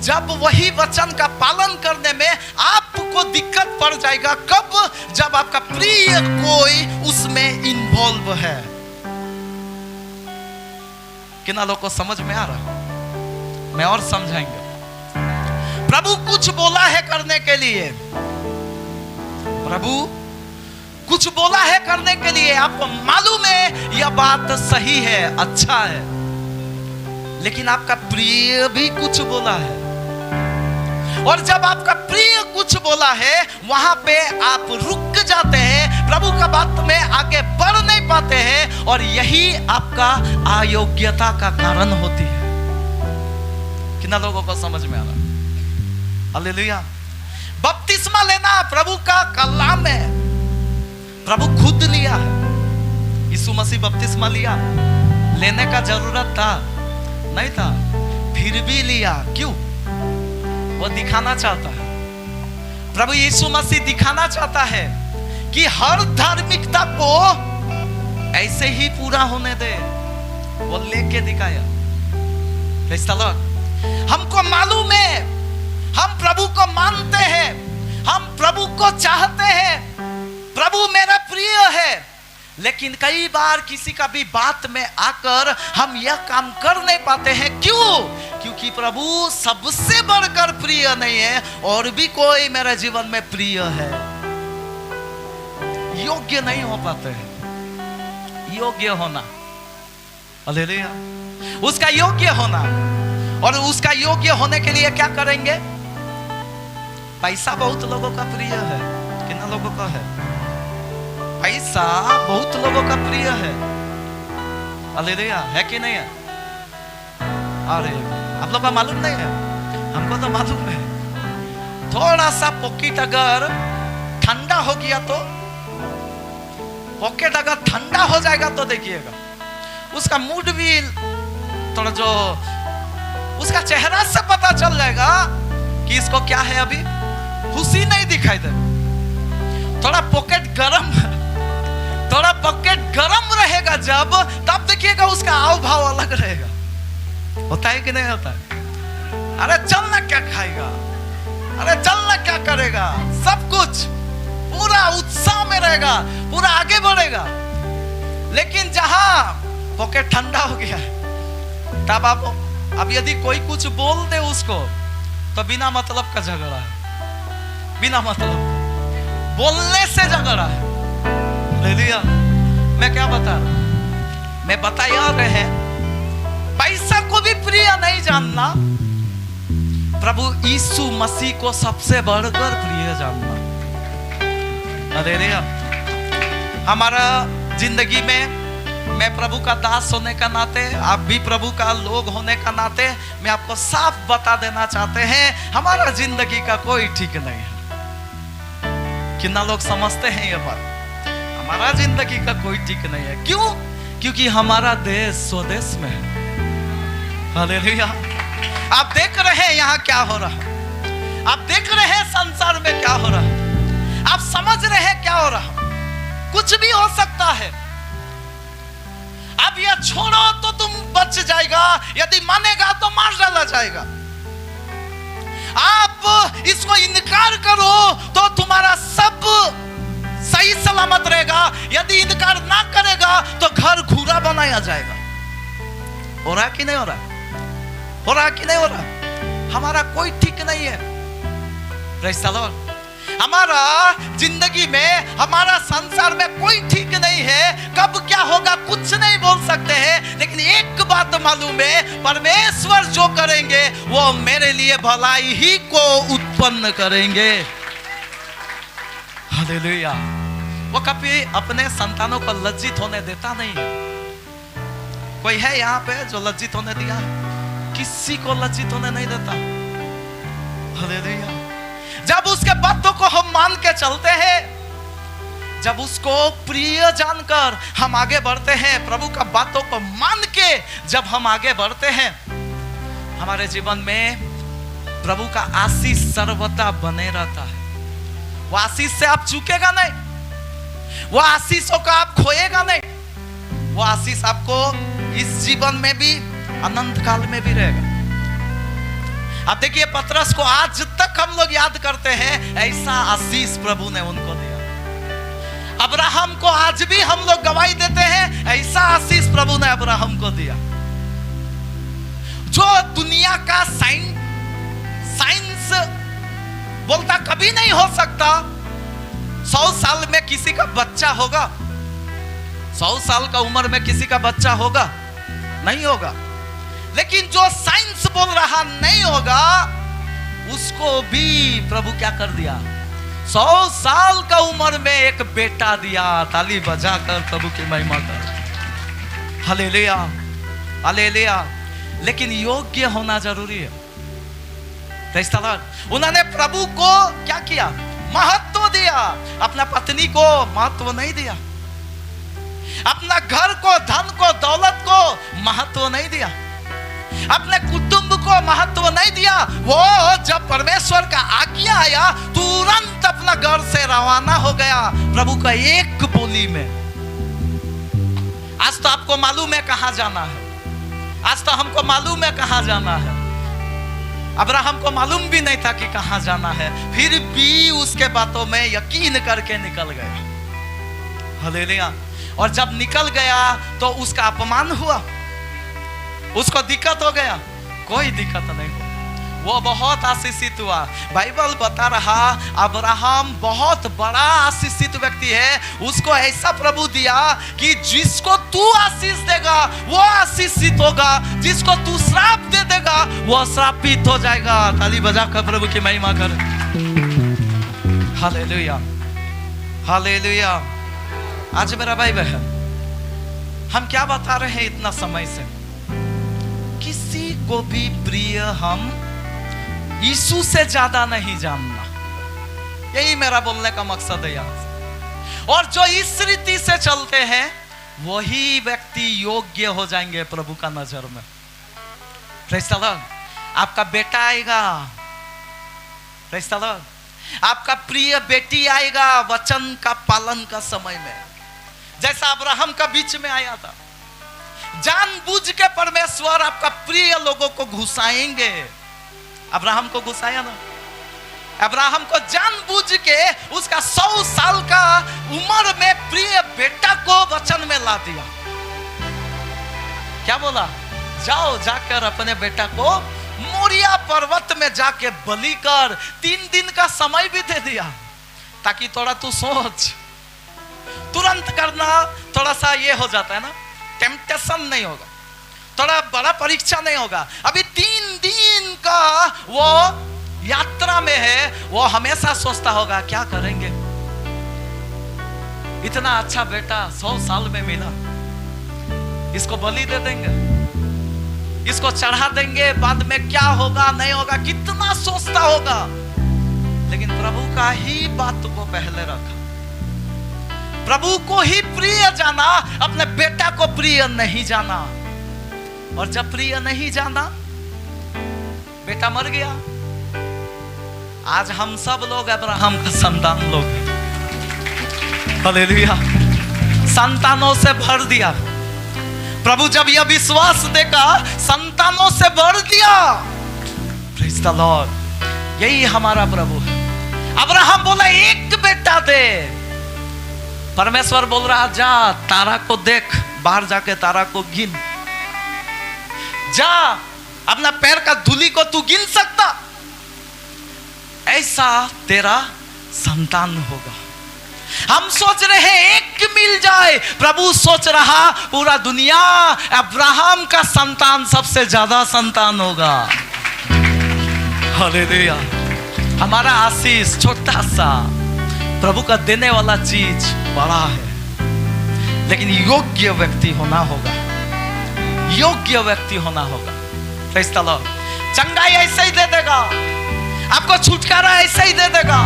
जब वही वचन का पालन करने में आपको दिक्कत पड़ जाएगा। कब? जब आपका प्रिय कोई उसमें इन्वॉल्व है। कितना लोग को समझ में आ रहा? मैं और समझाएंगे। प्रभु कुछ बोला है करने के लिए, प्रभु कुछ बोला है करने के लिए, आपको मालूम है यह बात सही है, अच्छा है, लेकिन आपका प्रिय भी कुछ बोला है, और जब आपका प्रिय कुछ बोला है वहां पे आप रुक जाते हैं, प्रभु का बात में आगे बढ़ नहीं पाते हैं, और यही आपका अयोग्यता का कारण होती है। कितना लोगों को समझ में आ रहा? हालेलुया। बपतिस्मा लेना प्रभु का कलाम है, प्रभु खुद लिया है। यीशु मसीह बपतिस्मा लिया, लेने का जरूरत था नहीं था, फिर भी लिया। क्यों? वो दिखाना चाहता है, प्रभु यीशु मसीह दिखाना चाहता है कि हर धार्मिकता को ऐसे ही पूरा होने दे। वो लेके दिखाया। Praise the Lord. हमको मालूम है, हम प्रभु को मानते हैं, हम प्रभु को चाहते हैं, प्रभु मेरा प्रिय है, लेकिन कई बार किसी का भी बात में आकर हम यह काम कर नहीं पाते हैं। क्यों? क्योंकि प्रभु सबसे बढ़कर प्रिय नहीं है, और भी कोई मेरे जीवन में प्रिय है। योग्य नहीं हो पाते हैं। योग्य होना, हालेलुया, उसका योग्य होना, और उसका योग्य होने के लिए क्या करेंगे? पैसा बहुत लोगों का प्रिय है। कितना लोगों का है? पैसा बहुत लोगों का प्रिय है। हालेलुया, है कि नहीं है? अरे आप लोगों को मालूम नहीं है? हमको तो मालूम है। थोड़ा सा पॉकेट अगर ठंडा हो गया तो, पॉकेट अगर ठंडा हो जाएगा तो देखिएगा उसका मूड भी थोड़ा, जो उसका चेहरा से पता चल जाएगा कि इसको क्या है, अभी खुशी नहीं दिखाई दे। थोड़ा पॉकेट गरम, थोड़ा पॉकेट गरम रहेगा जब, तब देखिएगा उसका हाव भाव अलग रहेगा। होता है कि नहीं होता है? अरे चलना क्या खाएगा, अरे चलना क्या करेगा, सब कुछ पूरा उत्साह में रहेगा, पूरा आगे बढ़ेगा। लेकिन जहां पॉकेट ठंडा हो गया तब आप, अब यदि कोई कुछ बोल दे उसको, तो बिना मतलब का झगड़ा है, बिना मतलब का बोलने से झगड़ा है। हालेलुया। मैं क्या बता रहा हूं? मैं बता रहे हैं, पैसा को भी प्रिय नहीं जानना, प्रभु यीशु मसीह को सबसे बढ़कर प्रिय जानना। हालेलुया। हमारा जिंदगी में, मैं प्रभु का दास होने का नाते, आप भी प्रभु का लोग होने का नाते, मैं आपको साफ बता देना चाहते हैं, हमारा जिंदगी का कोई ठीक नहीं है। कितना लोग समझते हैं ये बात, हमारा जिंदगी का कोई ठीक नहीं है। क्यों? क्योंकि हमारा देश स्वदेश में है। हालेलुया। आप देख रहे हैं यहाँ क्या हो रहा है, आप देख रहे हैं संसार में क्या हो रहा है, आप समझ रहे हैं क्या हो रहा है। कुछ भी हो सकता है। अब यह छोड़ो तो तुम बच जाएगा, यदि मानेगा तो मार डाला जाएगा। आप इसको इनकार करो तो तुम्हारा सब सही सलामत रहेगा, यदि इनकार ना करेगा तो घर घूरा बनाया जाएगा। हो रहा कि नहीं हो रहा? हो रहा कि नहीं हो रहा? हमारा कोई ठीक नहीं है। Praise the Lord. हमारा जिंदगी में, हमारा संसार में कोई ठीक नहीं है। कब क्या होगा कुछ नहीं बोल सकते हैं, लेकिन एक बात मालूम है, परमेश्वर जो करेंगे वो मेरे लिए भलाई ही को उत्पन्न करेंगे। हालेलुया। वो कभी अपने संतानों को लज्जित होने देता नहीं है। कोई है यहाँ पे जो लज्जित होने दिया? किसी को लज्जित होने नहीं देता। हालेलुया। जब उसके बातों को हम मान के चलते हैं, जब उसको प्रिय जानकर हम आगे बढ़ते हैं, प्रभु का बातों को मान के जब हम आगे बढ़ते हैं, हमारे जीवन में प्रभु का आशीष सर्वदा बने रहता है। वो आशीष से आप चूकेगा नहीं, वो आशीषों का आप खोएगा नहीं। वो आशीष आपको इस जीवन में भी, अनंत काल में भी रहेगा। अब देखिए, पतरस को आज तक हम लोग याद करते हैं, ऐसा आशीष प्रभु ने उनको दिया। अब्राहम को आज भी हम लोग गवाही देते हैं, ऐसा आशीष प्रभु ने अब्राहम को दिया। जो दुनिया का साइंस बोलता कभी नहीं हो सकता। 100 साल में किसी का बच्चा होगा? 100 साल का उम्र में किसी का बच्चा होगा? नहीं होगा। लेकिन जो साइंस बोल रहा नहीं होगा, उसको भी प्रभु क्या कर दिया? 100 साल का उम्र में एक बेटा दिया। ताली बजाकर प्रभु की महिमा कर। Hallelujah, hallelujah. लेकिन योग्य होना जरूरी है। Praise the Lord. उन्होंने प्रभु को क्या किया? महत्व दिया। अपना पत्नी को महत्व नहीं दिया, अपना घर को, धन को, दौलत को महत्व नहीं दिया, अपने कुटुंब को महत्व नहीं दिया। वो जब परमेश्वर का आज्ञा आया, तुरंत अपना घर से रवाना हो गया प्रभु का एक बोली में। आज तो आपको मालूम है कहां जाना है, आज तो हमको मालूम है कहां जाना है। अब्राहम को मालूम भी नहीं था कि कहां जाना है, फिर भी उसके बातों में यकीन करके निकल गया। हालेलुया। और जब निकल गया तो उसका अपमान हुआ, उसको दिक्कत हो गया? कोई दिक्कत नहीं हुआ, वो बहुत आशीषित हुआ। बाइबल बता रहा अब्राहम बहुत बड़ा आशीषित व्यक्ति है। उसको ऐसा प्रभु दिया कि जिसको तू आशीष देगा वो आशीषित होगा, जिसको तू श्राप दे देगा वो श्रापित हो जाएगा। ताली बजाकर प्रभु की महिमा कर। Hallelujah, hallelujah. आज मेरा भाई बहन, हम क्या बता रहे हैं इतना समय से? किसी को भी प्रिय हम यीशु से ज्यादा नहीं जानना। यही मेरा बोलने का मकसद है यहाँ। और जो इस रीति से चलते हैं वही व्यक्ति योग्य हो जाएंगे प्रभु का नजर में। Praise the Lord. आपका बेटा आएगा, प्रेज़ द लॉर्ड, आपका प्रिय बेटी आएगा वचन का पालन का समय में, जैसा अब्राहम का बीच में आया था। जानबूझ के परमेश्वर आपका प्रिय लोगों को घुसाएंगे। अब्राहम को घुसाया ना, अब्राहम को जानबूझ के उसका 100 साल का उम्र में प्रिय बेटा को वचन में ला दिया। क्या बोला? जाओ, जाकर अपने बेटा को मोरिया पर्वत में जाके बलि कर। 3 दिन का समय भी दे दिया ताकि थोड़ा तू सोच। तुरंत करना थोड़ा सा ये हो जाता है ना, टेम्पटेशन नहीं होगा, थोड़ा बड़ा परीक्षा नहीं होगा। अभी 3 दिन का वो यात्रा में है, वो हमेशा सोचता होगा क्या करेंगे, इतना अच्छा बेटा 100 साल में मिला, इसको बलि दे देंगे, इसको चढ़ा देंगे, बाद में क्या होगा नहीं होगा कितना सोचता होगा। लेकिन प्रभु का ही बात को पहले रखा, प्रभु को ही प्रिय जाना, अपने बेटा को प्रिय नहीं जाना। और जब प्रिय नहीं जाना, बेटा मर गया। आज हम सब लोग अब्राहम का संतान लोग हैं। हालेलुया, संतानों से भर दिया। प्रभु जब यह विश्वास देगा, संतानों से भर दिया। प्रेज़ द लॉर्ड, यही हमारा प्रभु है। अब्राहम बोला एक बेटा दे, परमेश्वर बोल रहा जा तारा को देख, बाहर जाके तारा को गिन, जा अपना पैर का धूली को तू गिन सकता, ऐसा तेरा संतान होगा। हम सोच रहे हैं एक मिल जाए, प्रभु सोच रहा पूरा दुनिया अब्राहम का संतान सबसे ज्यादा संतान होगा। हालेलुया, हमारा आशीष छोटा सा, प्रभु का देने वाला चीज बड़ा है। लेकिन योग्य व्यक्ति होना होगा, योग्य व्यक्ति होना होगा। प्रेज़ द लॉर्ड, चंगाई ऐसे ही दे देगा, आपको छुटकारा ऐसे ही दे देगा,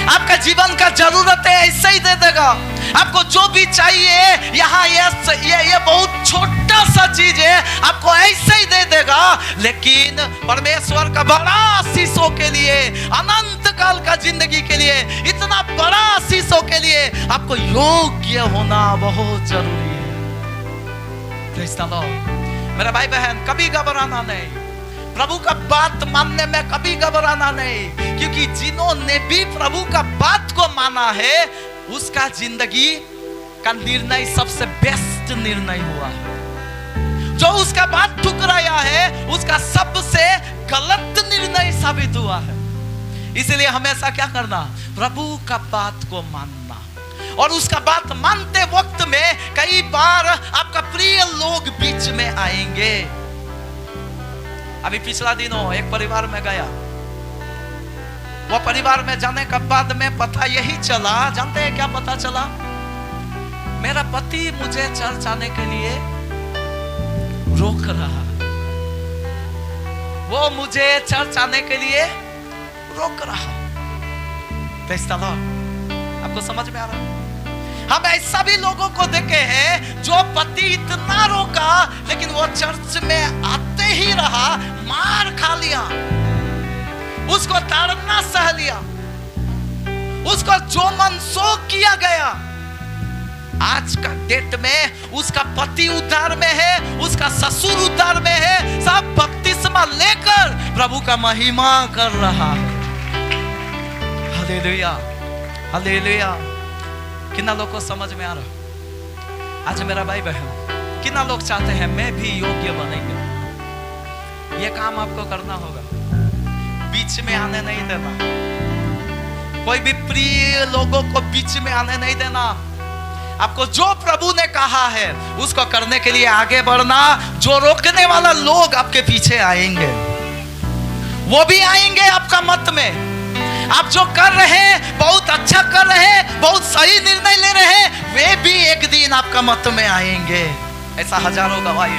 आपका जीवन का जरूरत है ऐसे ही दे देगा। आपको जो भी चाहिए यहाँ ये बहुत छोटा सा चीज है, आपको ऐसे ही दे देगा। लेकिन परमेश्वर का बड़ा आशीषों के लिए, अनंत काल का जिंदगी के लिए, इतना बड़ा आशीषों के लिए आपको योग्य होना बहुत जरूरी है। प्रेज़ द लॉर्ड, मेरा भाई बहन कभी घबराना नहीं, प्रभु का बात मानने में कभी घबराना नहीं, क्योंकि जिन्होंने भी प्रभु का बात को माना है, उसका जिंदगी का निर्णय सबसे बेस्ट निर्णय हुआ है। जो उसका बात ठुकराया है, उसका सबसे गलत निर्णय साबित हुआ है। इसलिए हमेशा क्या करना, प्रभु का बात को मानना। और उसका बात मानते वक्त में कई बार आपका प्रिय लोग बीच में आएंगे। अभी पिछला दिनों एक परिवार में गया, वो परिवार में जाने के बाद में पता यही चला, जानते हैं क्या पता चला? मेरा पति मुझे चर्च आने के लिए रोक रहा, वो मुझे चर्च आने के लिए रोक रहा। प्रेज़ द लॉर्ड, आपको समझ में आ रहा है? हम ऐसा भी लोगों को देखे हैं जो पति इतना रोका, लेकिन वो चर्च में आते ही रहा, मार खा लिया, उसको ताड़ना सह लिया, उसको जो मन सो किया गया। आज का डेट में उसका पति उद्धार में है, उसका ससुर उद्धार में है, सब बपतिस्मा लेकर प्रभु का महिमा कर रहा है। Hallelujah, hallelujah. कितना लोग को समझ में आ रहा? आज मेरा भाई बहन, कितना लोग चाहते हैं मैं भी योग्य बनेंगे? ये काम आपको करना होगा, बीच में आने नहीं देना, कोई भी प्रिय लोगों को बीच में आने नहीं देना। आपको जो प्रभु ने कहा है उसको करने के लिए आगे बढ़ना। जो रोकने वाला लोग आपके पीछे आएंगे, वो भी आएंगे आपका मत में। आप जो कर रहे हैं, बहुत अच्छा कर रहे हैं, बहुत सही निर्णय ले रहे हैं, वे भी एक दिन आपका मत में आएंगे। ऐसा हजारों गवाही।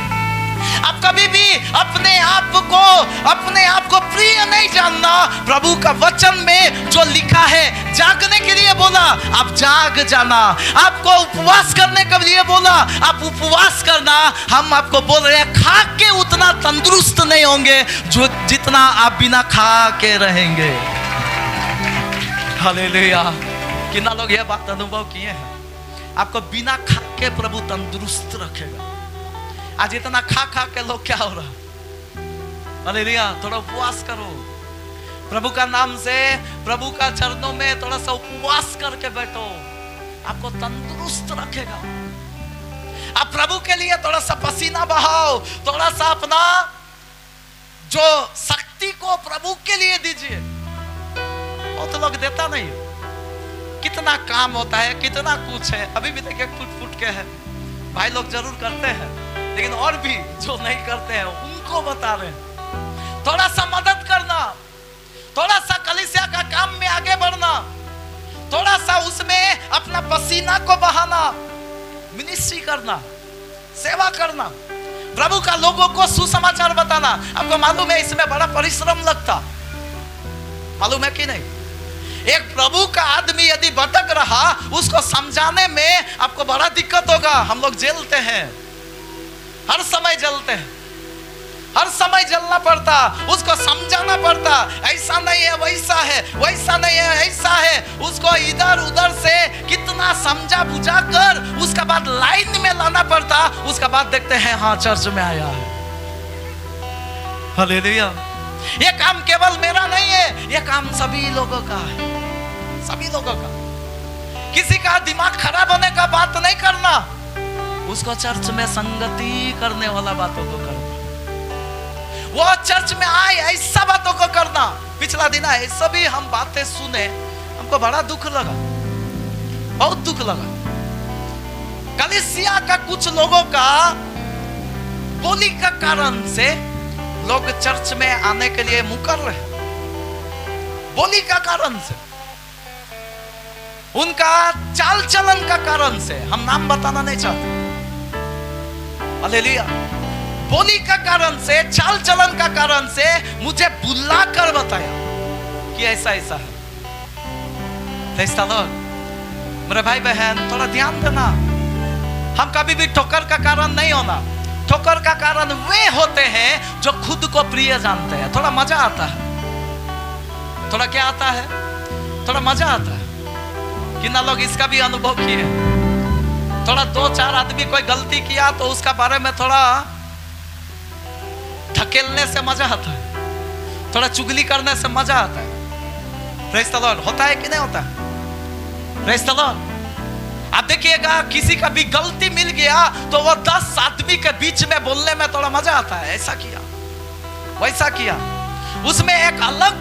आप कभी भी अपने आप को प्रिय नहीं जानना। प्रभु का वचन में जो लिखा है, जागने के लिए बोला, आप जाग जाना। आपको उपवास करने के लिए बोला, आप उपवास करना। हम आपको बोल रहे हैं, खा के उतना तंदुरुस्त नहीं होंगे जो जितना आप बिना खा के रहेंगे। हालेलुया। कितना लोग यह बात अनुभव किए हैं? आपको बिना खा के प्रभु तंदुरुस्त रखेगा। आज इतना खा खा के लोग क्या हो रहा? हालेलुया। थोड़ा उपवास करो, प्रभु का नाम से, प्रभु का चरणों में थोड़ा सा उपवास करके बैठो, आपको तंदुरुस्त रखेगा। आप प्रभु के लिए थोड़ा सा पसीना बहाओ, थोड़ा सा अपना जो शक्ति को प्रभु के लिए दीजिए। बहुत लोग देता नहीं, कितना काम होता है, कितना कुछ है, अभी भी देखिए फुट के है। भाई लोग जरूर करते हैं, लेकिन और भी जो नहीं करते हैं उनको बता रहे हैं। थोड़ा सा मदद करना, थोड़ा सा कलीसिया का काम में आगे बढ़ना, थोड़ा सा उसमें अपना पसीना को बहाना। करना, सेवा करना, प्रभु का लोगों को सुसमाचार बताना। आपको मालूम है इसमें बड़ा परिश्रम लगता, मालूम है कि नहीं? एक प्रभु का आदमी यदि भटक रहा, उसको समझाने में आपको बड़ा दिक्कत होगा। हम लोग जलते हैं, हर समय जलते हैं, हर समय जलना पड़ता, उसको समझाना पड़ता, ऐसा नहीं है वैसा है, वैसा नहीं है ऐसा है। उसको इधर उधर से कितना समझा बुझा कर उसका बाद लाइन में लाना पड़ता। उसका बाद देखते हैं हाँ चर्च में आया है। हालेलुया। ये काम केवल मेरा नहीं है, ये काम सभी लोगों का है, सभी लोगों का। किसी का दिमाग खराब होने का बात नहीं करना, उसको चर्च में संगति करने वाला बातों को करना, वो चर्च में आए ऐसा बातों को करना। पिछला दिन ऐसा भी हम बातें सुने, हमको बड़ा दुख लगा, बहुत दुख लगा। कलीसिया का कुछ लोगों का बोली का कारण से लोग चर्च में आने के लिए मुकर रहे, बोली का कारण से, उनका चाल चलन का कारण से। हम नाम बताना नहीं चाहते, हालेलुया। बोली का कारण से, चाल चलन का कारण से मुझे बुला कर बताया कि ऐसा ऐसा है। मेरे भाई बहन थोड़ा ध्यान देना, हम कभी भी ठोकर का कारण नहीं होना। ठोकर का कारण वे होते हैं जो खुद को प्रिय जानते हैं। थोड़ा मजा आता है, थोड़ा क्या आता है, थोड़ा मजा आता है। कितना लोग इसका भी अनुभव किए? थोड़ा दो चार आदमी कोई गलती किया तो उसका बारे में थोड़ा धकेलने से मजा आता है, थोड़ा चुगली करने से मजा आता है। Praise the Lord. होता है कि नहीं होता? Praise the Lord. आप देखिएगा किसी का भी गलती मिल गया तो वो 10 आदमी के बीच में बोलने में थोड़ा मजा आता है। ऐसा किया, वैसा किया, उसमें एक अलग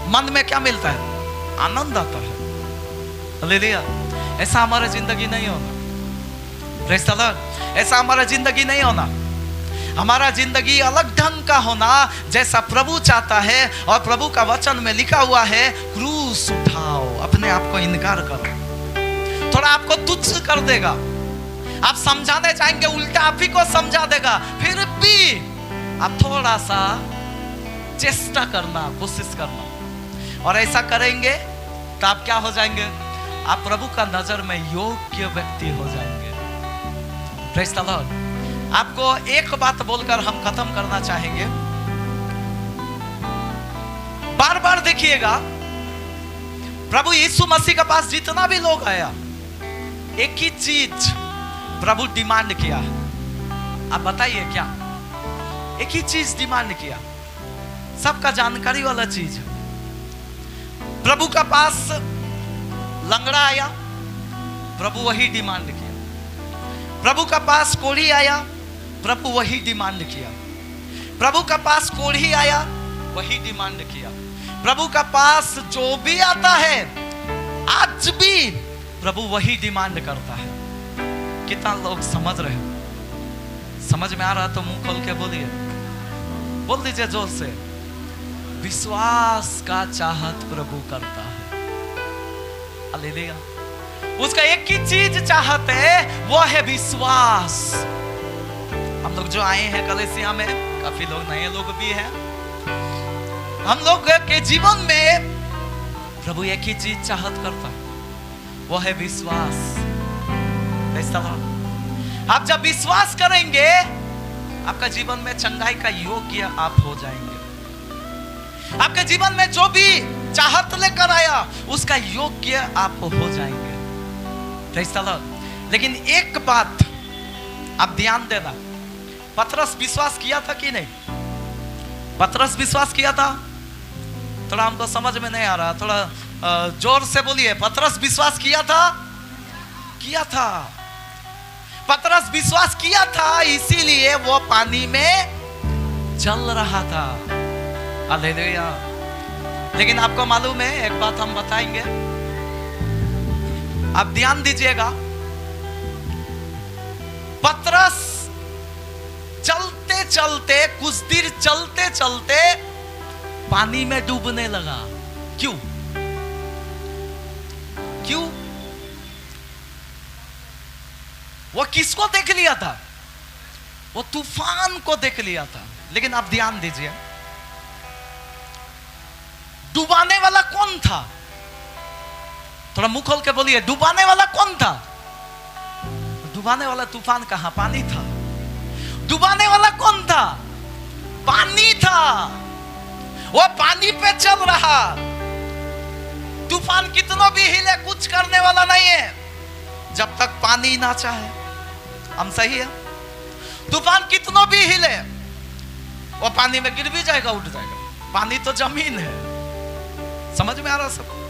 मन में क्या मिलता है? आनंद आता है। हालेलुया। ऐसा हमारा जिंदगी नहीं होना। Praise the Lord. ऐसा हमारा जिंदगी नहीं होना। हमारा जिंदगी अलग ढंग का होना, जैसा प्रभु चाहता है। और प्रभु का वचन में लिखा हुआ है, क्रूस उठाओ, अपने आप को इनकार करो। थोड़ा आपको तुच्छ कर देगा, आप समझाने जाएंगे उल्टा आप ही को समझा देगा, फिर भी आप थोड़ा सा चेष्टा करना, कोशिश करना। और ऐसा करेंगे तो आप क्या हो जाएंगे? आप प्रभु का नजर में योग्य व्यक्ति हो जाएंगे। Praise the Lord. आपको एक बात बोलकर हम खत्म करना चाहेंगे। बार बार देखिएगा, प्रभु यीशु मसीह के पास जितना भी लोग आया, एक ही चीज प्रभु डिमांड किया। आप बताइए क्या? एक ही चीज डिमांड किया, सबका जानकारी वाला चीज। प्रभु का पास लंगड़ा आया, प्रभु वही डिमांड किया। प्रभु का पास कोढ़ी आया, प्रभु वही डिमांड किया। प्रभु का पास कोढ़ी आया, वही डिमांड किया। प्रभु का पास जो भी आता है आज भी प्रभु वही डिमांड करता है। कितना लोग समझ रहे हो? समझ में आ रहा तो मुंह खोल के बोलिए, बोल दीजिए जोर से, विश्वास का चाहत प्रभु करता है। हालेलुया। उसका एक ही चीज चाहत है, वो है विश्वास। हम लोग जो आए हैं कलीसिया में, काफी लोग नए लोग भी हैं, हम लोग के जीवन में प्रभु एक ही चीज चाहत करता है, वो है विश्वास। आप जब विश्वास करेंगे, आपका जीवन में चंगाई का योग्य आप हो जाएंगे। आपके जीवन में जो भी चाहत लेकर आया, उसका योग्य आप हो जाएंगे। लेकिन एक बात आप ध्यान देना, पतरस विश्वास किया था कि नहीं? पतरस विश्वास किया था? थोड़ा हमको समझ में नहीं आ रहा, थोड़ा जोर से बोलिए। पतरस विश्वास किया था? किया था। पतरस विश्वास किया था, इसीलिए वो पानी में चल रहा था। हालेलुया। लेकिन आपको मालूम है, एक बात हम बताएंगे, आप ध्यान दीजिएगा। पतरस चलते चलते, कुछ देर चलते चलते पानी में डूबने लगा। क्यों? क्यों? वो किसको देख लिया था? वो तूफान को देख लिया था। लेकिन आप ध्यान दीजिए, डुबाने वाला कौन था? थोड़ा मुंह खोल के बोलिए, डुबाने वाला कौन था? डुबाने वाला तूफान कहां, पानी था। डुबाने वाला कौन था? पानी था। वो पानी पे चल रहा। तूफान कितना भी हिले कुछ करने वाला नहीं है जब तक पानी ना चाहे। हम सही है? तूफान कितना भी हिले वो पानी में गिर भी जाएगा, उठ जाएगा। पानी तो जमीन है। समझ में आ रहा सब?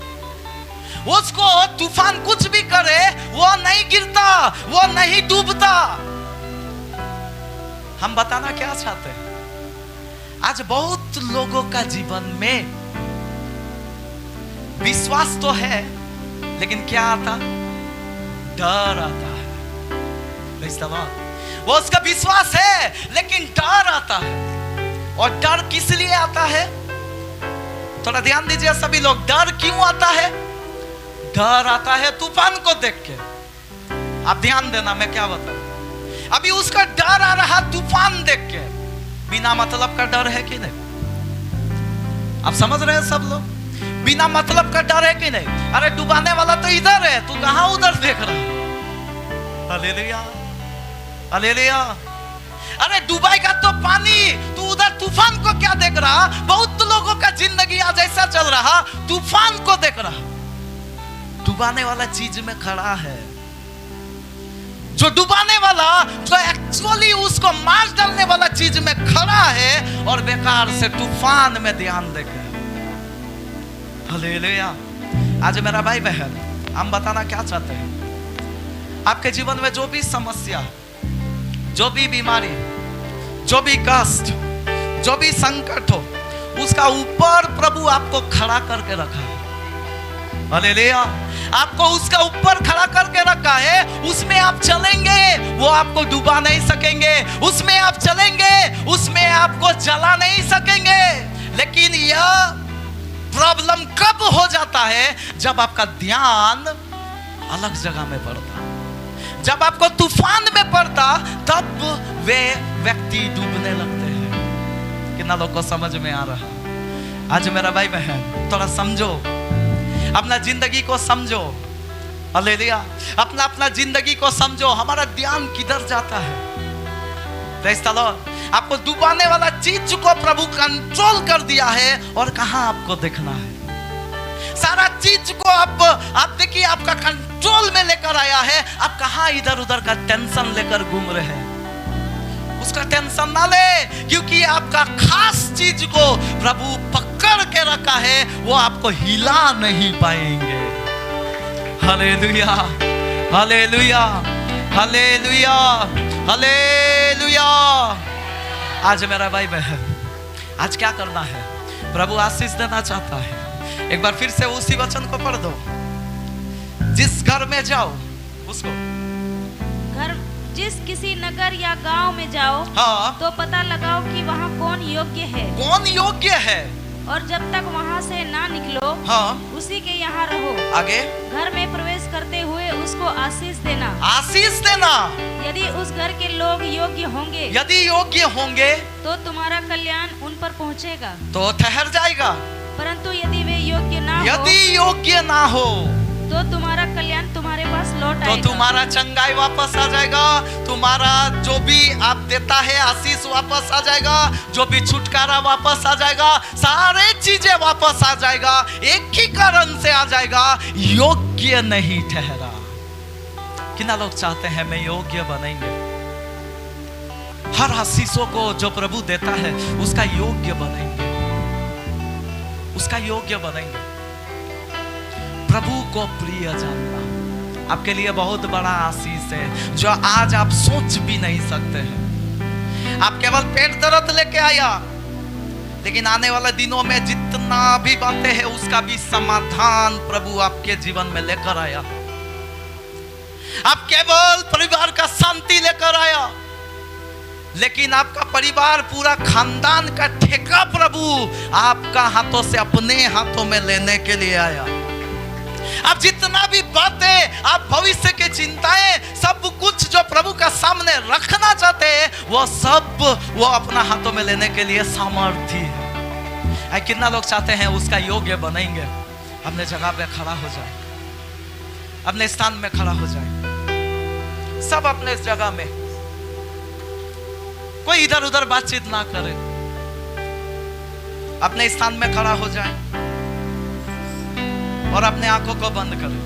उसको तूफान कुछ भी करे वो नहीं गिरता, वो नहीं डूबता। हम बताना क्या चाहते हैं? आज बहुत लोगों का जीवन में विश्वास तो है, लेकिन क्या आता? डर आता है। वो उसका विश्वास है लेकिन डर आता है। और डर किस लिए आता है? थोड़ा ध्यान दीजिए सभी लोग, डर क्यों आता है? डर आता है तूफान को देख के। आप ध्यान देना, मैं क्या बताऊं। अभी उसका डर आ रहा तूफान देख के। बिना मतलब का डर है कि नहीं? आप समझ रहे हैं सब लोग? बिना मतलब का डर है कि नहीं? अरे डुबाने वाला तो इधर है, तू कहां उधर देख रहा? Hallelujah, hallelujah. अरे डुबाएगा तो पानी, तू उधर तूफान को क्या देख रहा? बहुत लोगों का जिंदगी आज ऐसा चल रहा, तूफान को देख रहा। डुबाने वाला चीज में खड़ा है। जो डुबाने वाला, जो एक्चुअली उसको मार डालने वाला चीज में खड़ा है और बेकार से तूफान में ध्यान देखे। हालेलुया। आज मेरा भाई बहन, हम बताना क्या चाहते हैं? आपके जीवन में जो भी समस्या, जो भी बीमारी, जो भी कष्ट, जो भी संकट हो, उसका ऊपर प्रभु आपको खड़ा करके रखा है। हालेलुया। आपको उसका ऊपर खड़ा करके रखा है। उसमें आप चलेंगे, वो आपको डुबा नहीं सकेंगे। उसमें आप चलेंगे, उसमें आपको जला नहीं सकेंगे। लेकिन यह प्रॉब्लम कब हो जाता है? जब आपका ध्यान अलग जगह में पड़ता, जब आपको तूफान में पड़ता, तब वे व्यक्ति डूबने लगते हैं। कितना लोग को समझ में आ रहा? आज मेरा भाई बहन, थोड़ा समझो, अपना जिंदगी को समझो। हालेलुया। अपना जिंदगी को समझो। हमारा ध्यान किधर जाता है? Praise the Lord. आपको डुबाने वाला चीज को प्रभु कंट्रोल कर दिया है और कहां आपको देखना है। सारा चीज को आप देखिए, आपका कंट्रोल में लेकर आया है। आप कहां इधर उधर का टेंशन लेकर घूम रहे हैं? उसका टेंशन ना ले, क्योंकि आपका खास चीज को प्रभु पकड़ के रखा है, वो आपको हिला नहीं पाएंगे। Hallelujah, hallelujah, hallelujah, hallelujah. आज मेरा भाई बहन, आज क्या करना है? प्रभु आशीष देना चाहता है। एक बार फिर से उसी वचन को पढ़ दो। जिस घर में जाओ, उसको घर, जिस किसी नगर या गांव में जाओ, हाँ, तो पता लगाओ कि वहाँ कौन योग्य है। कौन योग्य है? और जब तक वहाँ से ना निकलो, हाँ, उसी के यहाँ रहो। आगे, घर में प्रवेश करते हुए उसको आशीष देना। आशीष देना। यदि उस घर के लोग योग्य होंगे, यदि योग्य होंगे, तो तुम्हारा कल्याण उन पर पहुँचेगा, तो ठहर जाएगा। परंतु यदि वे योग्य ना हो, यदि योग्य ना हो, तो तुम्हारा कल्याण तुम्हारे पास लौट तो आएगा। तुम्हारा चंगाई वापस आ जाएगा। तुम्हारा जो भी आप देता है आशीष वापस आ जाएगा। जो भी छुटकारा वापस आ जाएगा। सारे चीजें वापस आ जाएगा। एक ही कारण से आ जाएगा, योग्य नहीं ठहरा। कितना लोग चाहते हैं मैं योग्य बनेंगे? हर आशीषों को जो प्रभु देता है उसका योग्य बनेंगे, उसका योग्य बनेंगे। प्रभु को प्रिय जानना आपके लिए बहुत बड़ा आशीष है, जो आज आप सोच भी नहीं सकते हैं। आप केवल पेट दर्द लेके आया, लेकिन आने वाले दिनों में जितना भी बातें हैं उसका भी समाधान प्रभु आपके जीवन में लेकर आया। आप केवल परिवार का शांति लेकर आया, लेकिन आपका परिवार, पूरा खानदान का ठेका प्रभु आपका हाथों से अपने हाथों में लेने के लिए आया। आप जितना भी बातें, आप भविष्य की चिंताएं, सब कुछ जो प्रभु का सामने रखना चाहते हैं, वो सब वो अपना हाथों में लेने के लिए सामर्थ्य है। कितना लोग चाहते हैं उसका योग्य बनेंगे, अपने जगह पे खड़ा हो जाए, अपने स्थान में खड़ा हो जाए, सब अपने इस जगह में, कोई इधर उधर बातचीत ना करे, अपने स्थान में खड़ा हो जाए और अपने आंखों को बंद करें।